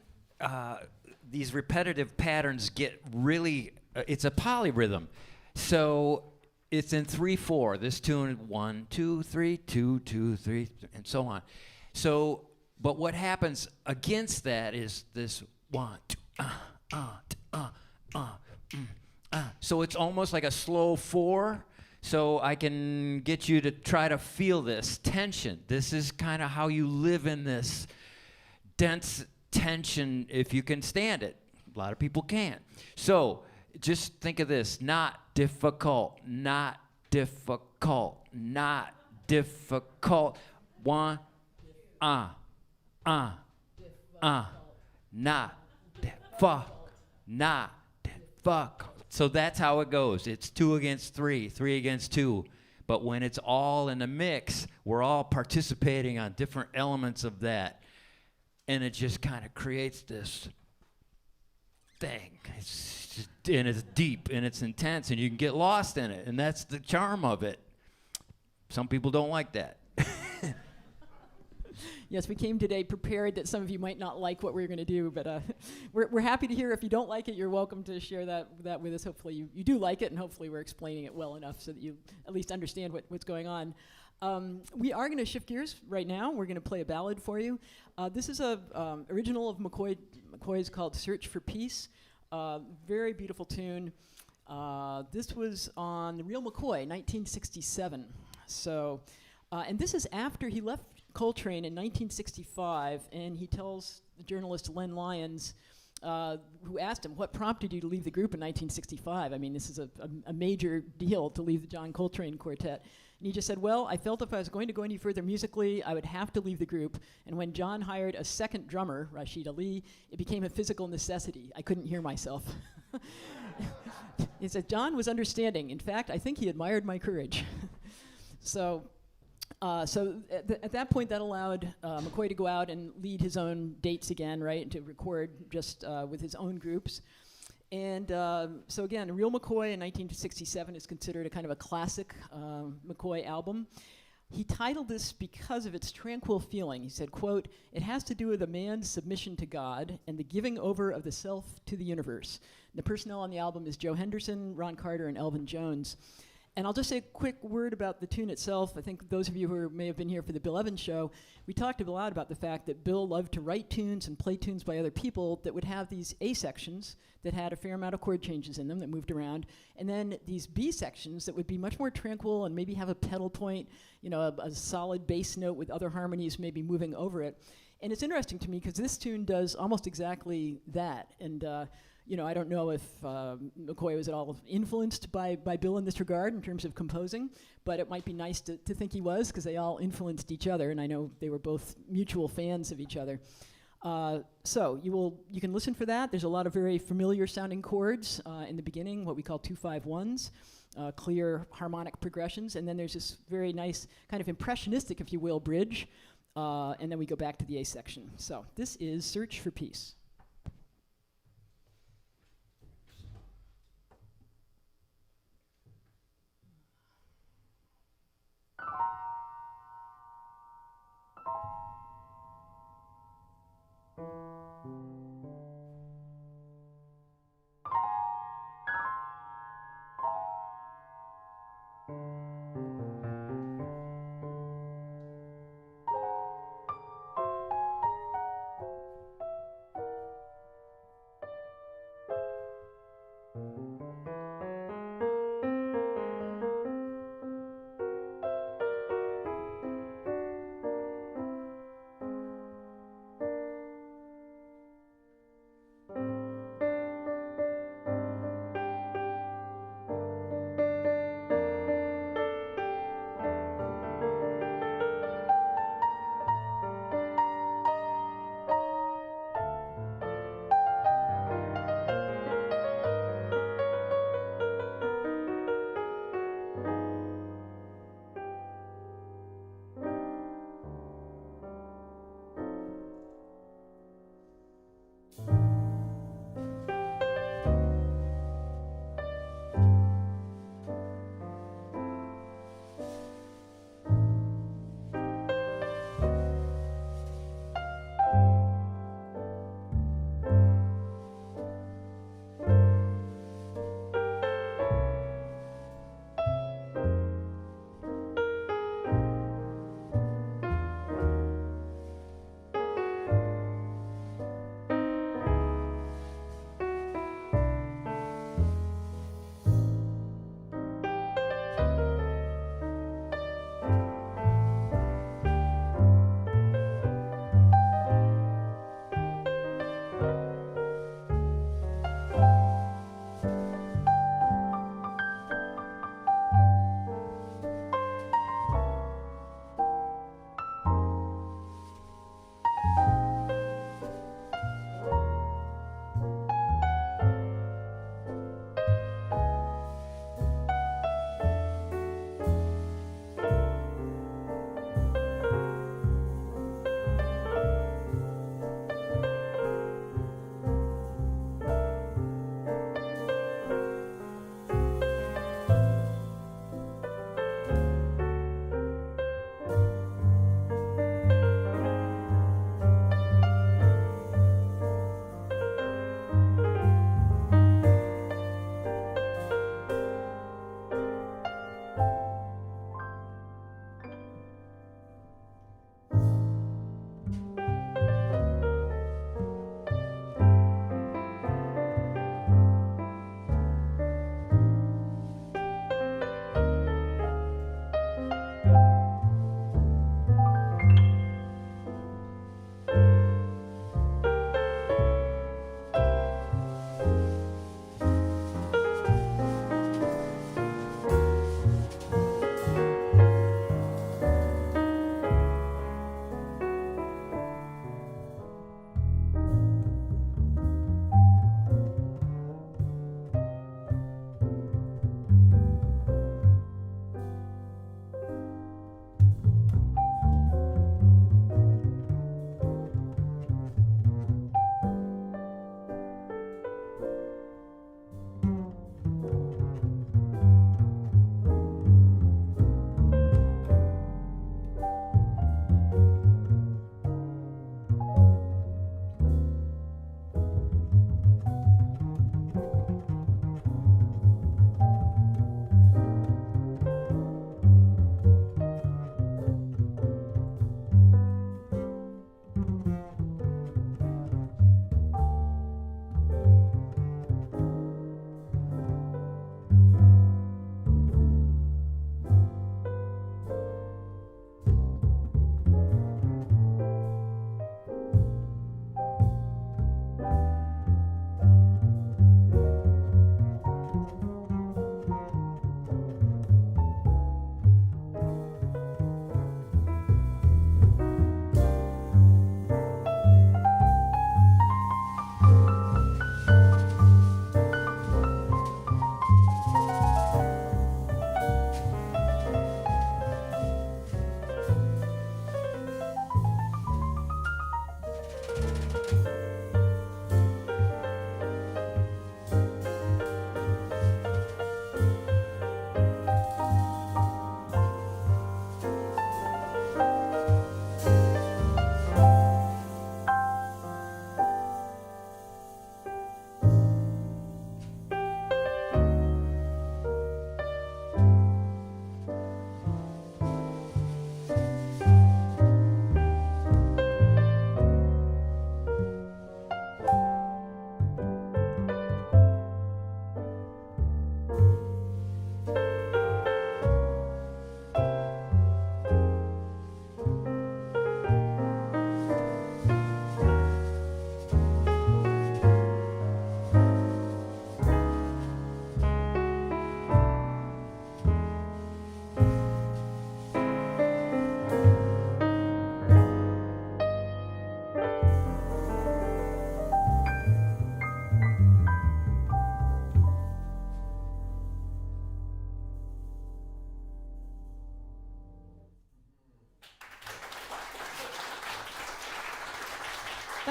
these repetitive patterns get really, it's a polyrhythm. So it's in 3/4. This tune, 1, 2, 3, 2, 2, 3, and so on. So, but what happens against that is this 1, 2, So it's almost like a slow 4. So I can get you to try to feel this tension. This is kind of how you live in this dense tension if you can stand it. A lot of people can't. So just think of this, not difficult, not difficult, not difficult. 1, not difficult. So that's how it goes. It's 2 against 3, 3 against 2. But when it's all in the mix, we're all participating on different elements of that. And it just kind of creates this thing. And it's deep and it's intense and you can get lost in it. And that's the charm of it. Some people don't like that. Yes, we came today prepared that some of you might not like what we're going to do, but we're happy to hear. If you don't like it, you're welcome to share that with us. Hopefully you do like it, and hopefully we're explaining it well enough so that you at least understand what's going on. We are going to shift gears right now. We're going to play a ballad for you. This is a original of McCoy's called Search for Peace. Very beautiful tune. This was on The Real McCoy, 1967. So, and this is after he left Coltrane in 1965, and he tells the journalist Len Lyons, who asked him, what prompted you to leave the group in 1965? I mean, this is a major deal to leave the John Coltrane Quartet. And he just said, well, I felt if I was going to go any further musically, I would have to leave the group. And when John hired a second drummer, Rashid Ali, it became a physical necessity. I couldn't hear myself. He said, John was understanding. In fact, I think he admired my courage. So at that point, that allowed McCoy to go out and lead his own dates again, right, and to record just with his own groups. And so again, Real McCoy in 1967 is considered a kind of a classic McCoy album. He titled this because of its tranquil feeling. He said, quote, it has to do with a man's submission to God and the giving over of the self to the universe. The personnel on the album is Joe Henderson, Ron Carter, and Elvin Jones. And I'll just say a quick word about the tune itself. I think those of you who may have been here for the Bill Evans show, we talked a lot about the fact that Bill loved to write tunes and play tunes by other people that would have these A sections that had a fair amount of chord changes in them that moved around, and then these B sections that would be much more tranquil and maybe have a pedal point, you know, a solid bass note with other harmonies maybe moving over it. And it's interesting to me because this tune does almost exactly that. And you know, I don't know if McCoy was at all influenced by Bill in this regard in terms of composing, but it might be nice to think he was because they all influenced each other, and I know they were both mutual fans of each other. So you can listen for that. There's a lot of very familiar sounding chords in the beginning, what we call 2-5-1s, clear harmonic progressions, and then there's this very nice kind of impressionistic, if you will, bridge, and then we go back to the A section. So this is Search for Peace.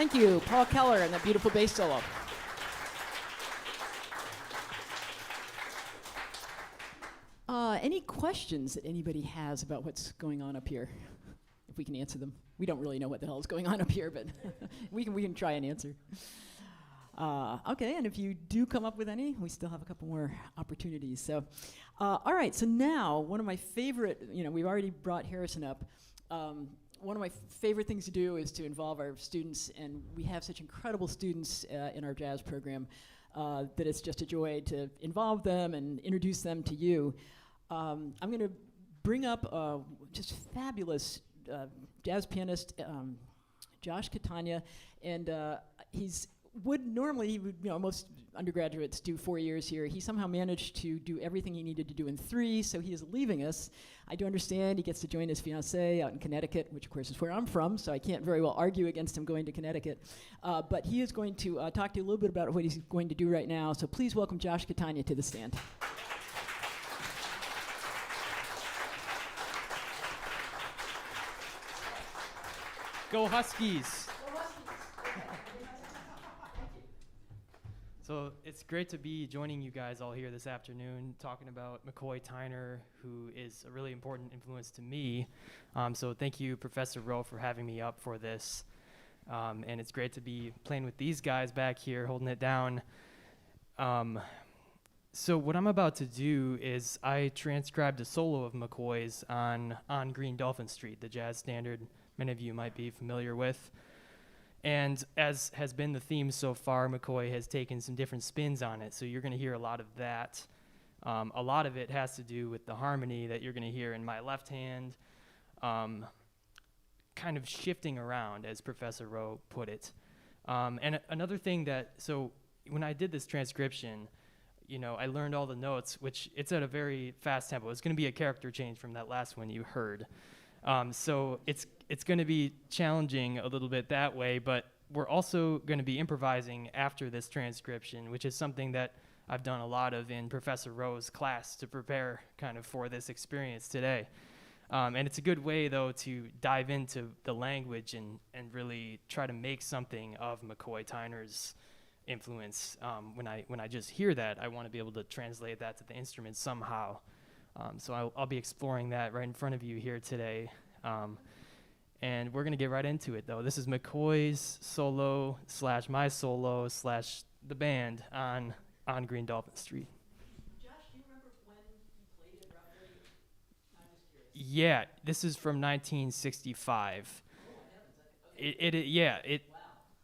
Thank you, Paul Keller, and that beautiful bass solo. Any questions that anybody has about what's going on up here? If we can answer them. We don't really know what the hell is going on up here, but we can try and answer. Okay, and if you do come up with any, we still have a couple more opportunities. So, all right, so now one of my favorite, we've already brought Harrison up. One of my favorite things to do is to involve our students, and we have such incredible students in our jazz program that it's just a joy to involve them and introduce them to you. I'm going to bring up just fabulous jazz pianist, Josh Catania, and most undergraduates do 4 years here. He somehow managed to do everything he needed to do in 3, so he is leaving us. I do understand he gets to join his fiancée out in Connecticut, which of course is where I'm from, so I can't very well argue against him going to Connecticut. But he is going to talk to you a little bit about what he's going to do right now, so please welcome Josh Catania to the stand. Go Huskies! So it's great to be joining you guys all here this afternoon, talking about McCoy Tyner, who is a really important influence to me. So thank you, Professor Rowe, for having me up for this. And it's great to be playing with these guys back here, holding it down. So what I'm about to do is I transcribed a solo of McCoy's on Green Dolphin Street, the jazz standard many of you might be familiar with. And as has been the theme so far, McCoy has taken some different spins on it, so you're going to hear a lot of that. A lot of it has to do with the harmony that you're going to hear in my left hand, kind of shifting around, as Professor Rowe put it. And another thing so when I did this transcription, I learned all the notes, which it's at a very fast tempo. It's going to be a character change from that last one you heard. So it's going to be challenging a little bit that way, but we're also going to be improvising after this transcription, which is something that I've done a lot of in Professor Rowe's class to prepare kind of for this experience today. And it's a good way, though, to dive into the language and really try to make something of McCoy Tyner's influence. When I just hear that, I want to be able to translate that to the instrument somehow. So I'll be exploring that right in front of you here today. And we're going to get right into it, though. This is McCoy's solo / my solo / the band on Green Dolphin Street. Josh, do you remember when you played it roughly? I'm just curious. Yeah, this is from 1965.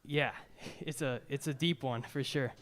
Yeah, it's a deep one for sure.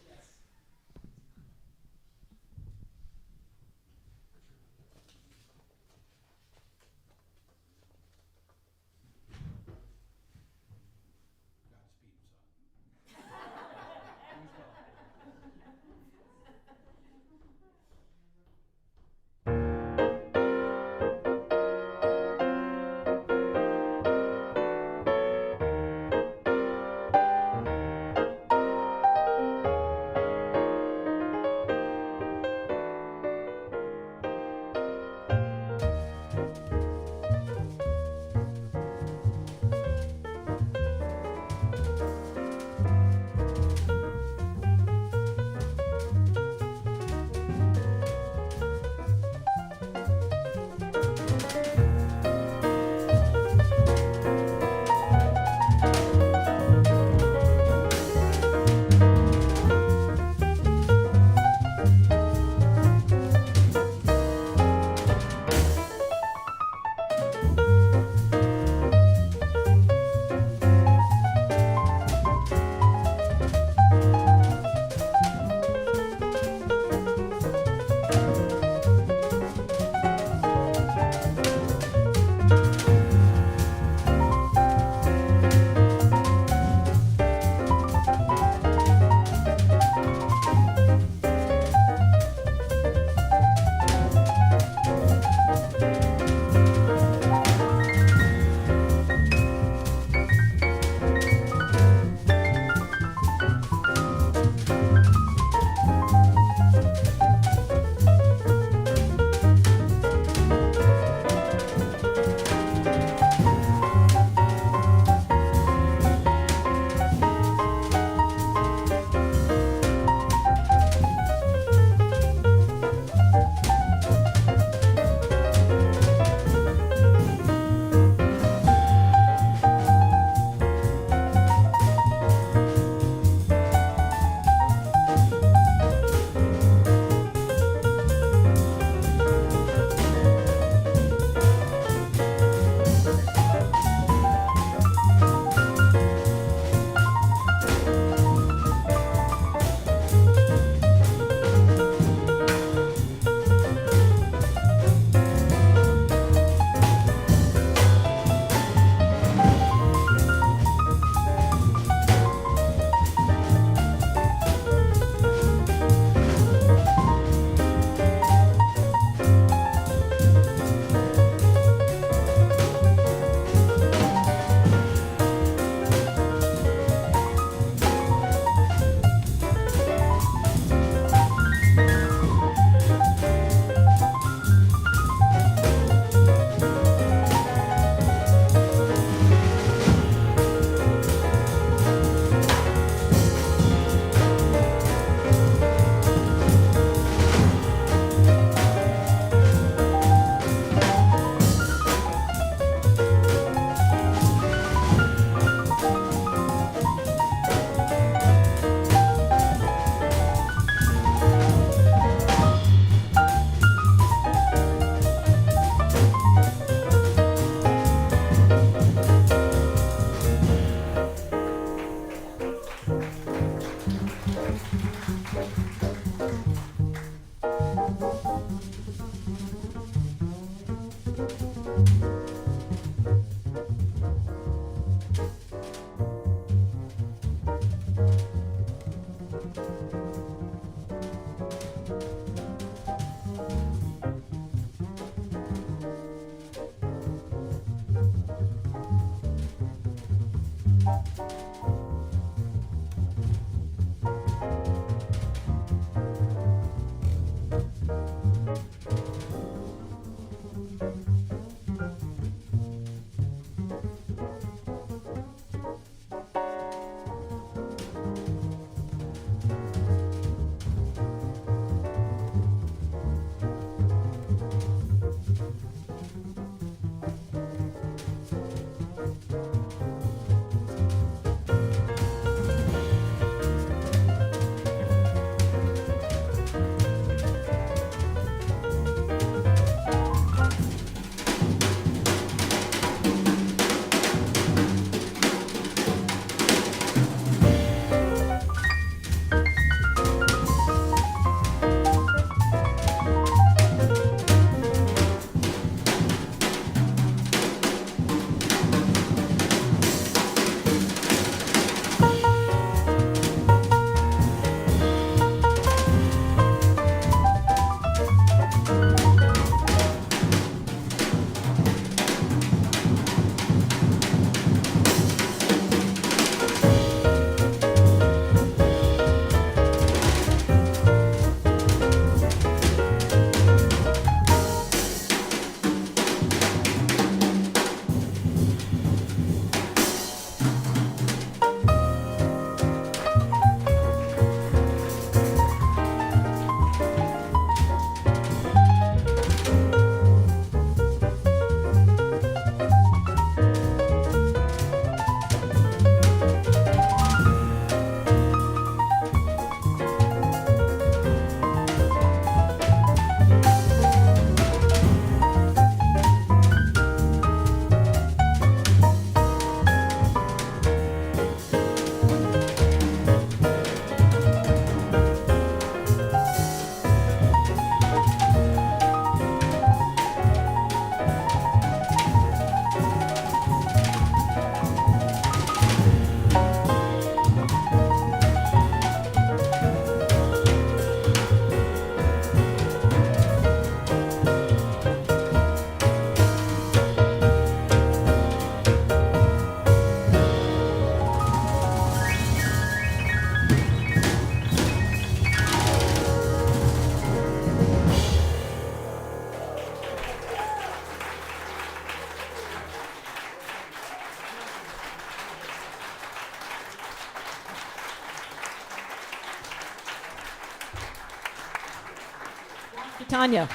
Tanya.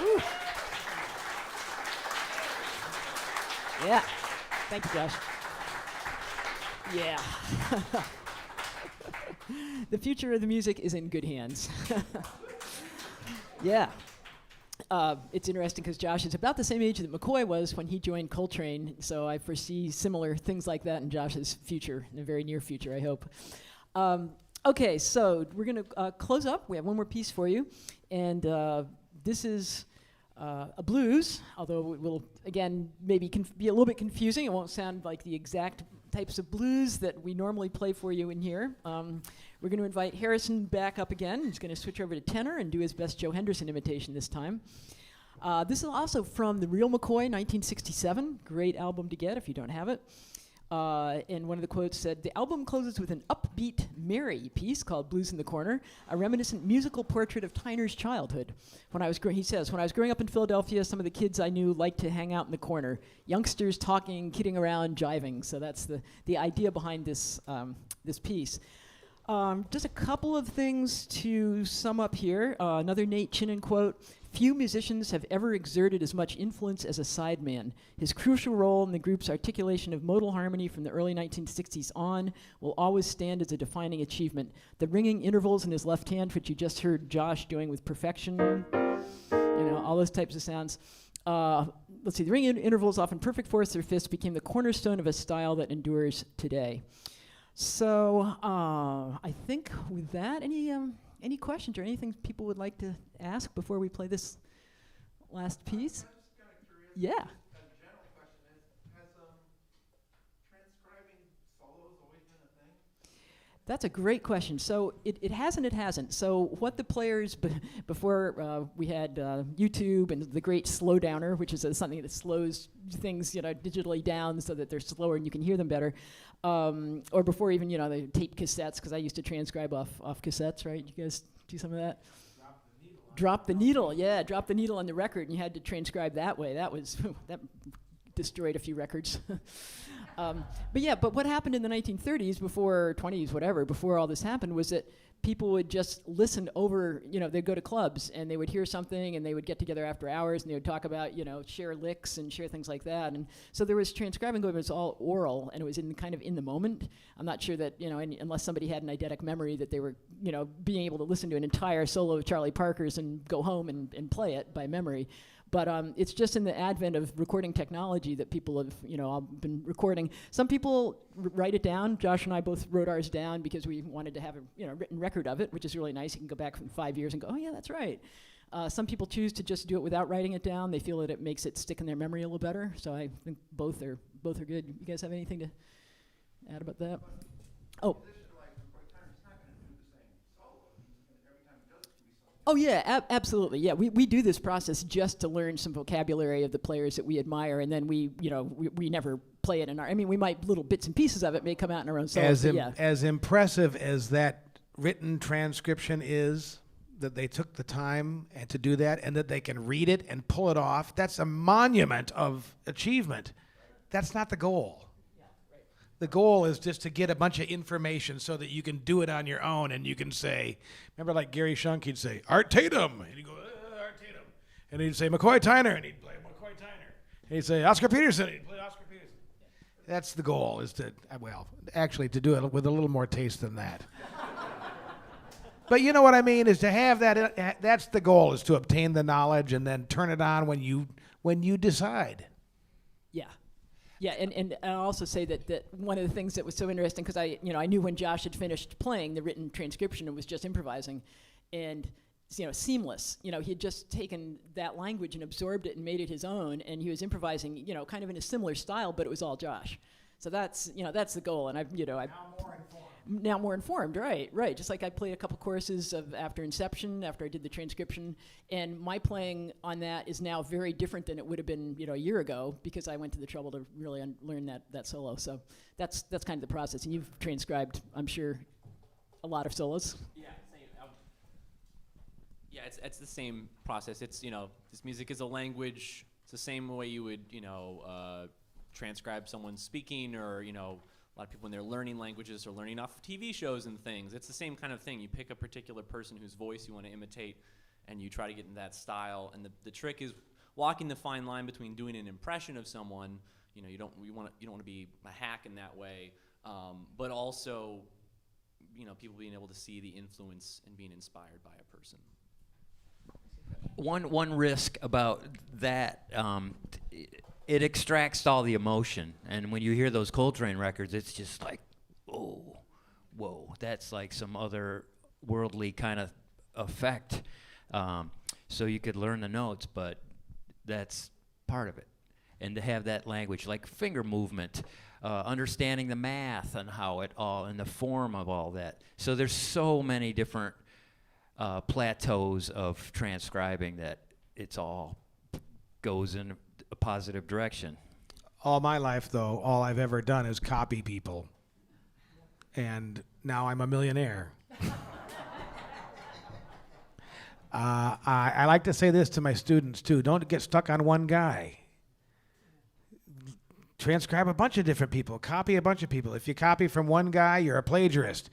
Woo. Yeah. Thank you, Josh. Yeah. The future of the music is in good hands. Yeah. It's interesting because Josh is about the same age that McCoy was when he joined Coltrane, so I foresee similar things like that in Josh's future, in the very near future, I hope. Okay, so we're going to close up. We have one more piece for you, and this is a blues, although it will, again, maybe be a little bit confusing. It won't sound like the exact types of blues that we normally play for you in here. We're going to invite Harrison back up again. He's going to switch over to tenor and do his best Joe Henderson imitation this time. This is also from the real McCoy, 1967. Great album to get if you don't have it. And one of the quotes said, "The album closes with an upbeat, merry piece called Blues in the Corner, a reminiscent musical portrait of Tyner's childhood. He says, when I was growing up in Philadelphia, some of the kids I knew liked to hang out in the corner. Youngsters talking, kidding around, jiving." So that's the idea behind this piece. Just a couple of things to sum up here. Another Nate Chinnon quote: "Few musicians have ever exerted as much influence as a sideman. His crucial role in the group's articulation of modal harmony from the early 1960s on will always stand as a defining achievement. The ringing intervals in his left hand, which you just heard Josh doing with perfection, all those types of sounds. Let's see, the ringing intervals, often perfect fourths or fifths, became the cornerstone of a style that endures today." So I think with that, any questions or anything people would like to ask before we play this last piece? I'm just kind of curious. Yeah. A general question is, has transcribing solos always been a thing? That's a great question. So it has and it hasn't. So what the players, before we had YouTube and the great slowdowner, which is something that slows things digitally down so that they're slower and you can hear them better, or before even the tape cassettes, because I used to transcribe off cassettes, right? You guys do some of that? Drop the needle, yeah. Drop the needle on the record, and you had to transcribe that way. That destroyed a few records. But what happened in the 1930s, before 20s, whatever, before all this happened, was that people would just listen over, they'd go to clubs and they would hear something and they would get together after hours and they would talk about, share licks and share things like that. And so there was transcribing going, but it was all oral and it was in the moment. I'm not sure that, unless somebody had an eidetic memory, that they were, being able to listen to an entire solo of Charlie Parker's and go home and play it by memory. But it's just in the advent of recording technology that people have, all been recording. Some people write it down. Josh and I both wrote ours down because we wanted to have a written record of it, which is really nice. You can go back from 5 years and go, oh yeah, that's right. Some people choose to just do it without writing it down. They feel that it makes it stick in their memory a little better. So I think both are good. You guys have anything to add about that? Oh. Oh yeah, absolutely. Yeah, we do this process just to learn some vocabulary of the players that we admire, and then we never play it in our. I mean, we might little bits and pieces of it may come out in our own solos. As impressive as that written transcription is, that they took the time and to do that, and that they can read it and pull it off. That's a monument of achievement. That's not the goal. The goal is just to get a bunch of information so that you can do it on your own and you can say, remember like Gary Shunk, he'd say, Art Tatum. And he'd go, Art Tatum. And he'd say, McCoy Tyner. And he'd play McCoy Tyner. And he'd say, Oscar Peterson. And he'd play Oscar Peterson. That's the goal, is to, actually to do it with a little more taste than that. But you know what I mean, is to have that, that's the goal, is to obtain the knowledge and then turn it on when you decide. Yeah. Yeah, and I'll also say that one of the things that was so interesting, because I knew when Josh had finished playing the written transcription and was just improvising, and seamless. He had just taken that language and absorbed it and made it his own, and he was improvising, kind of in a similar style, but it was all Josh. So that's the goal, and now more informed, right. Just like I played a couple choruses after Inception, after I did the transcription, and my playing on that is now very different than it would have been, a year ago, because I went to the trouble to really learn that solo. So that's kind of the process. And you've transcribed, I'm sure, a lot of solos. Yeah, same. It's the same process. It's this music is a language. It's the same way you would transcribe someone speaking, or a lot of people, when they're learning languages or learning off TV shows and things, it's the same kind of thing. You pick a particular person whose voice you want to imitate, and you try to get in that style. And the trick is walking the fine line between doing an impression of someone. You don't want to be a hack in that way, but also, people being able to see the influence and being inspired by a person. One risk about that, it extracts all the emotion, and when you hear those Coltrane records, it's just like, whoa, that's like some other worldly kind of effect. So you could learn the notes, but that's part of it. And to have that language, like finger movement, understanding the math and how it all, and the form of all that. So there's so many different plateaus of transcribing that it's all goes in a positive direction. All my life, though, all I've ever done is copy people. And now I'm a millionaire. I like to say this to my students, too. Don't get stuck on one guy. Transcribe a bunch of different people. Copy a bunch of people. If you copy from one guy, you're a plagiarist.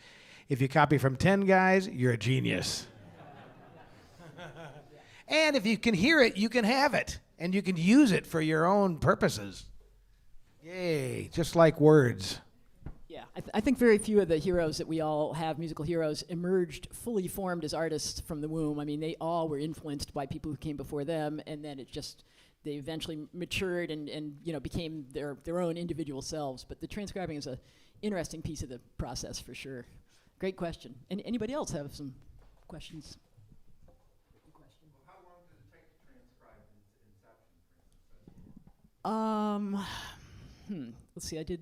If you copy from 10 guys, you're a genius. And if you can hear it, you can have it. And you can use it for your own purposes. Yay, just like words. Yeah, I think very few of the heroes that we all have, musical heroes, emerged fully formed as artists from the womb. I mean, they all were influenced by people who came before them, and then they eventually matured and became their own individual selves. But the transcribing is an interesting piece of the process for sure. Great question. And anybody else have some questions? How long did it take to transcribe Inception, for instance? Let's see, what did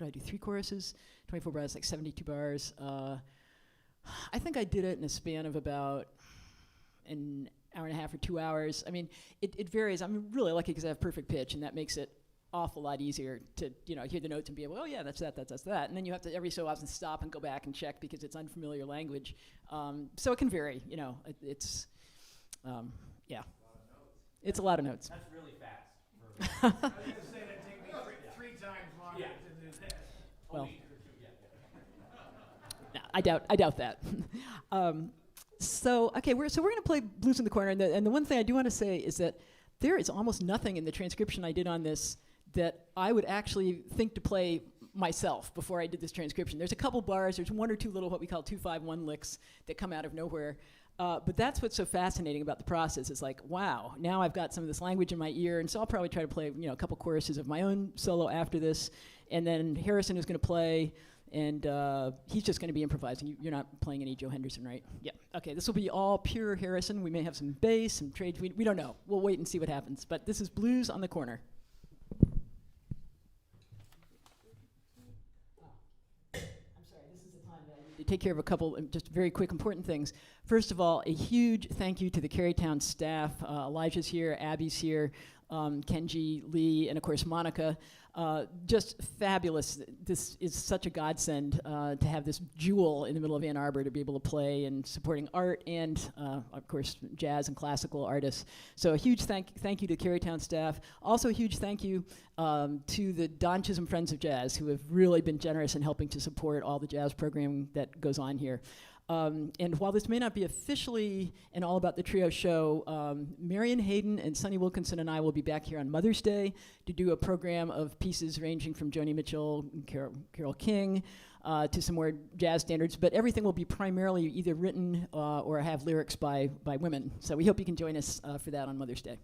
I do? 3 choruses, 24 bars, like 72 bars. I think I did it in a span of about an hour and a half or 2 hours. I mean, it varies. I'm really lucky because I have perfect pitch, and that makes it awful lot easier to hear the notes and be able, oh yeah, that's that. And then you have to every so often stop and go back and check because it's unfamiliar language. So it can vary. It's yeah, it's a lot of notes. That's really fast. I was going to say that take me three times longer to do that. Well, no, I doubt that. So we're going to play Blues in the Corner, and the one thing I do want to say is that there is almost nothing in the transcription I did on this that I would actually think to play myself before I did this transcription. There's a couple bars, there's 1 or 2 little what we call 2-5-1 licks that come out of nowhere. But that's what's so fascinating about the process. It's like, wow, now I've got some of this language in my ear, and so I'll probably try to play a couple choruses of my own solo after this, and then Harrison is going to play, and he's just going to be improvising. You're not playing any Joe Henderson, right? Yeah. Okay, this will be all pure Harrison. We may have some bass, some trades. We don't know. We'll wait and see what happens. But this is Blues on the Corner. To take care of a couple just very quick important things. First of all, a huge thank you to the Kerrytown staff. Elijah's here, Abby's here, Kenji, Lee, and of course Monica. Just fabulous. This is such a godsend to have this jewel in the middle of Ann Arbor to be able to play and supporting art and, of course, jazz and classical artists. So a huge thank you to Kerrytown staff. Also a huge thank you to the Don Chisholm Friends of Jazz, who have really been generous in helping to support all the jazz programming that goes on here. And while this may not be officially an All About the Trio show, Marion Hayden and Sonny Wilkinson and I will be back here on Mother's Day to do a program of pieces ranging from Joni Mitchell and Carole King to some more jazz standards. But everything will be primarily either written or have lyrics by women. So we hope you can join us for that on Mother's Day.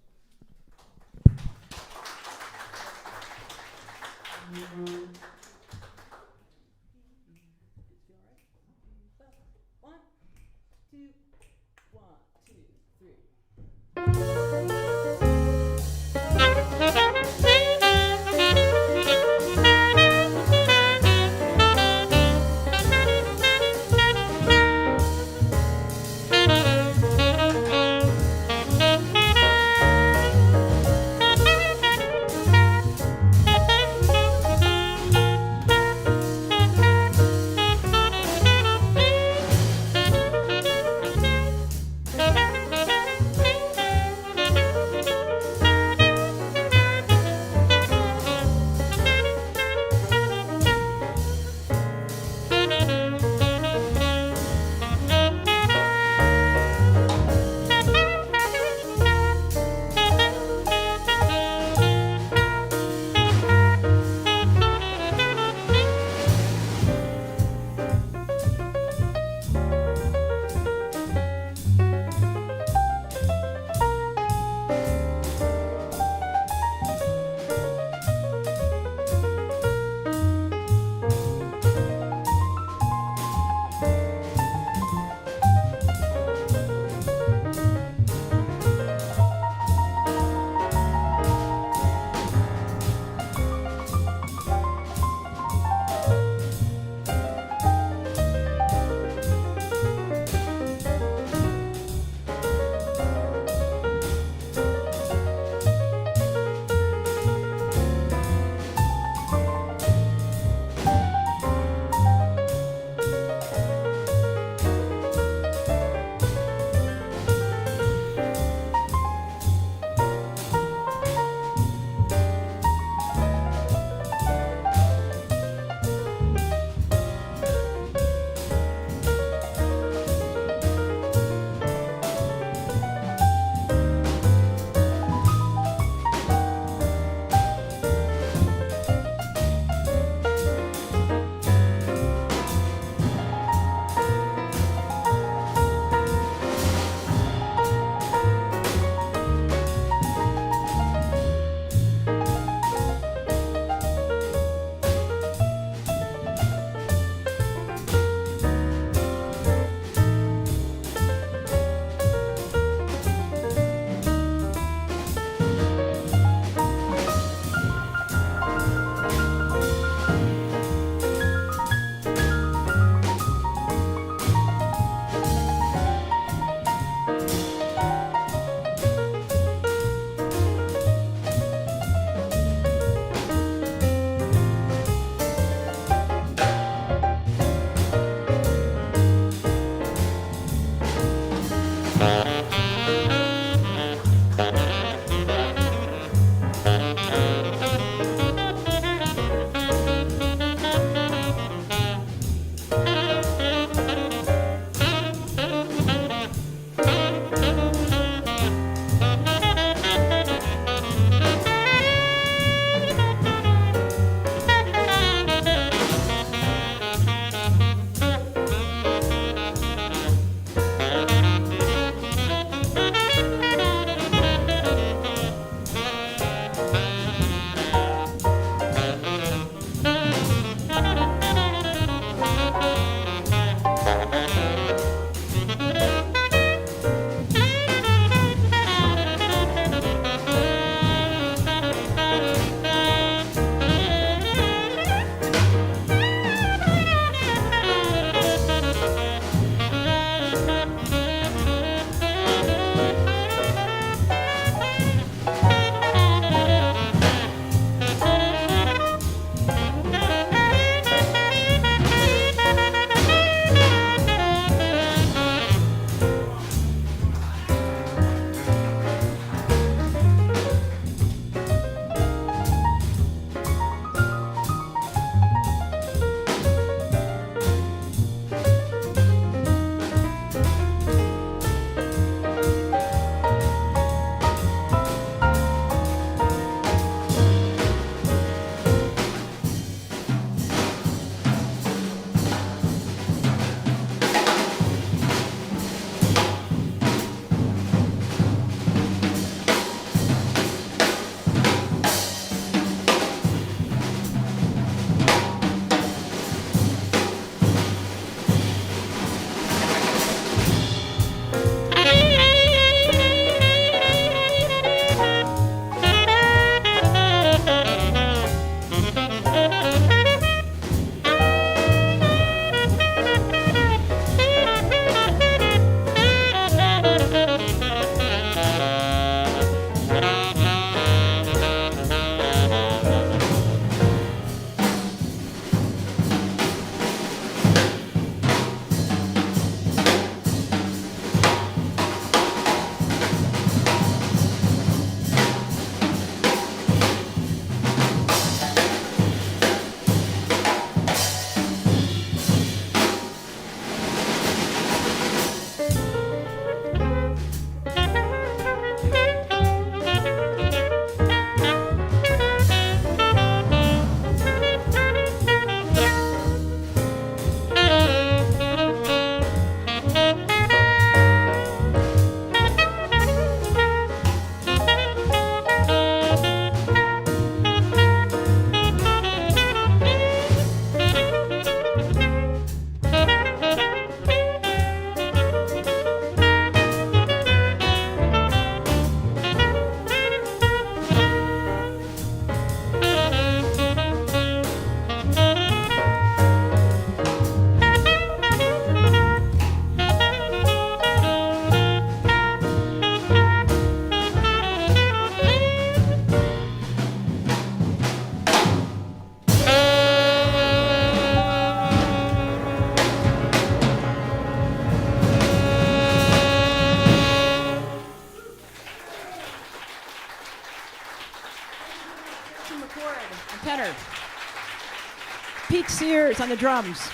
Myers on the drums.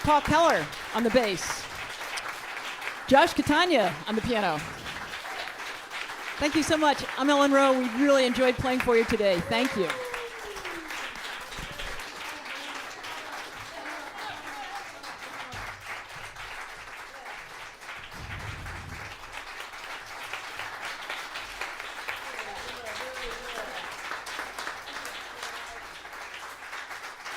Paul Keller on the bass. Josh Catania on the piano. Thank you so much. I'm Ellen Rowe. We really enjoyed playing for you today. Thank you.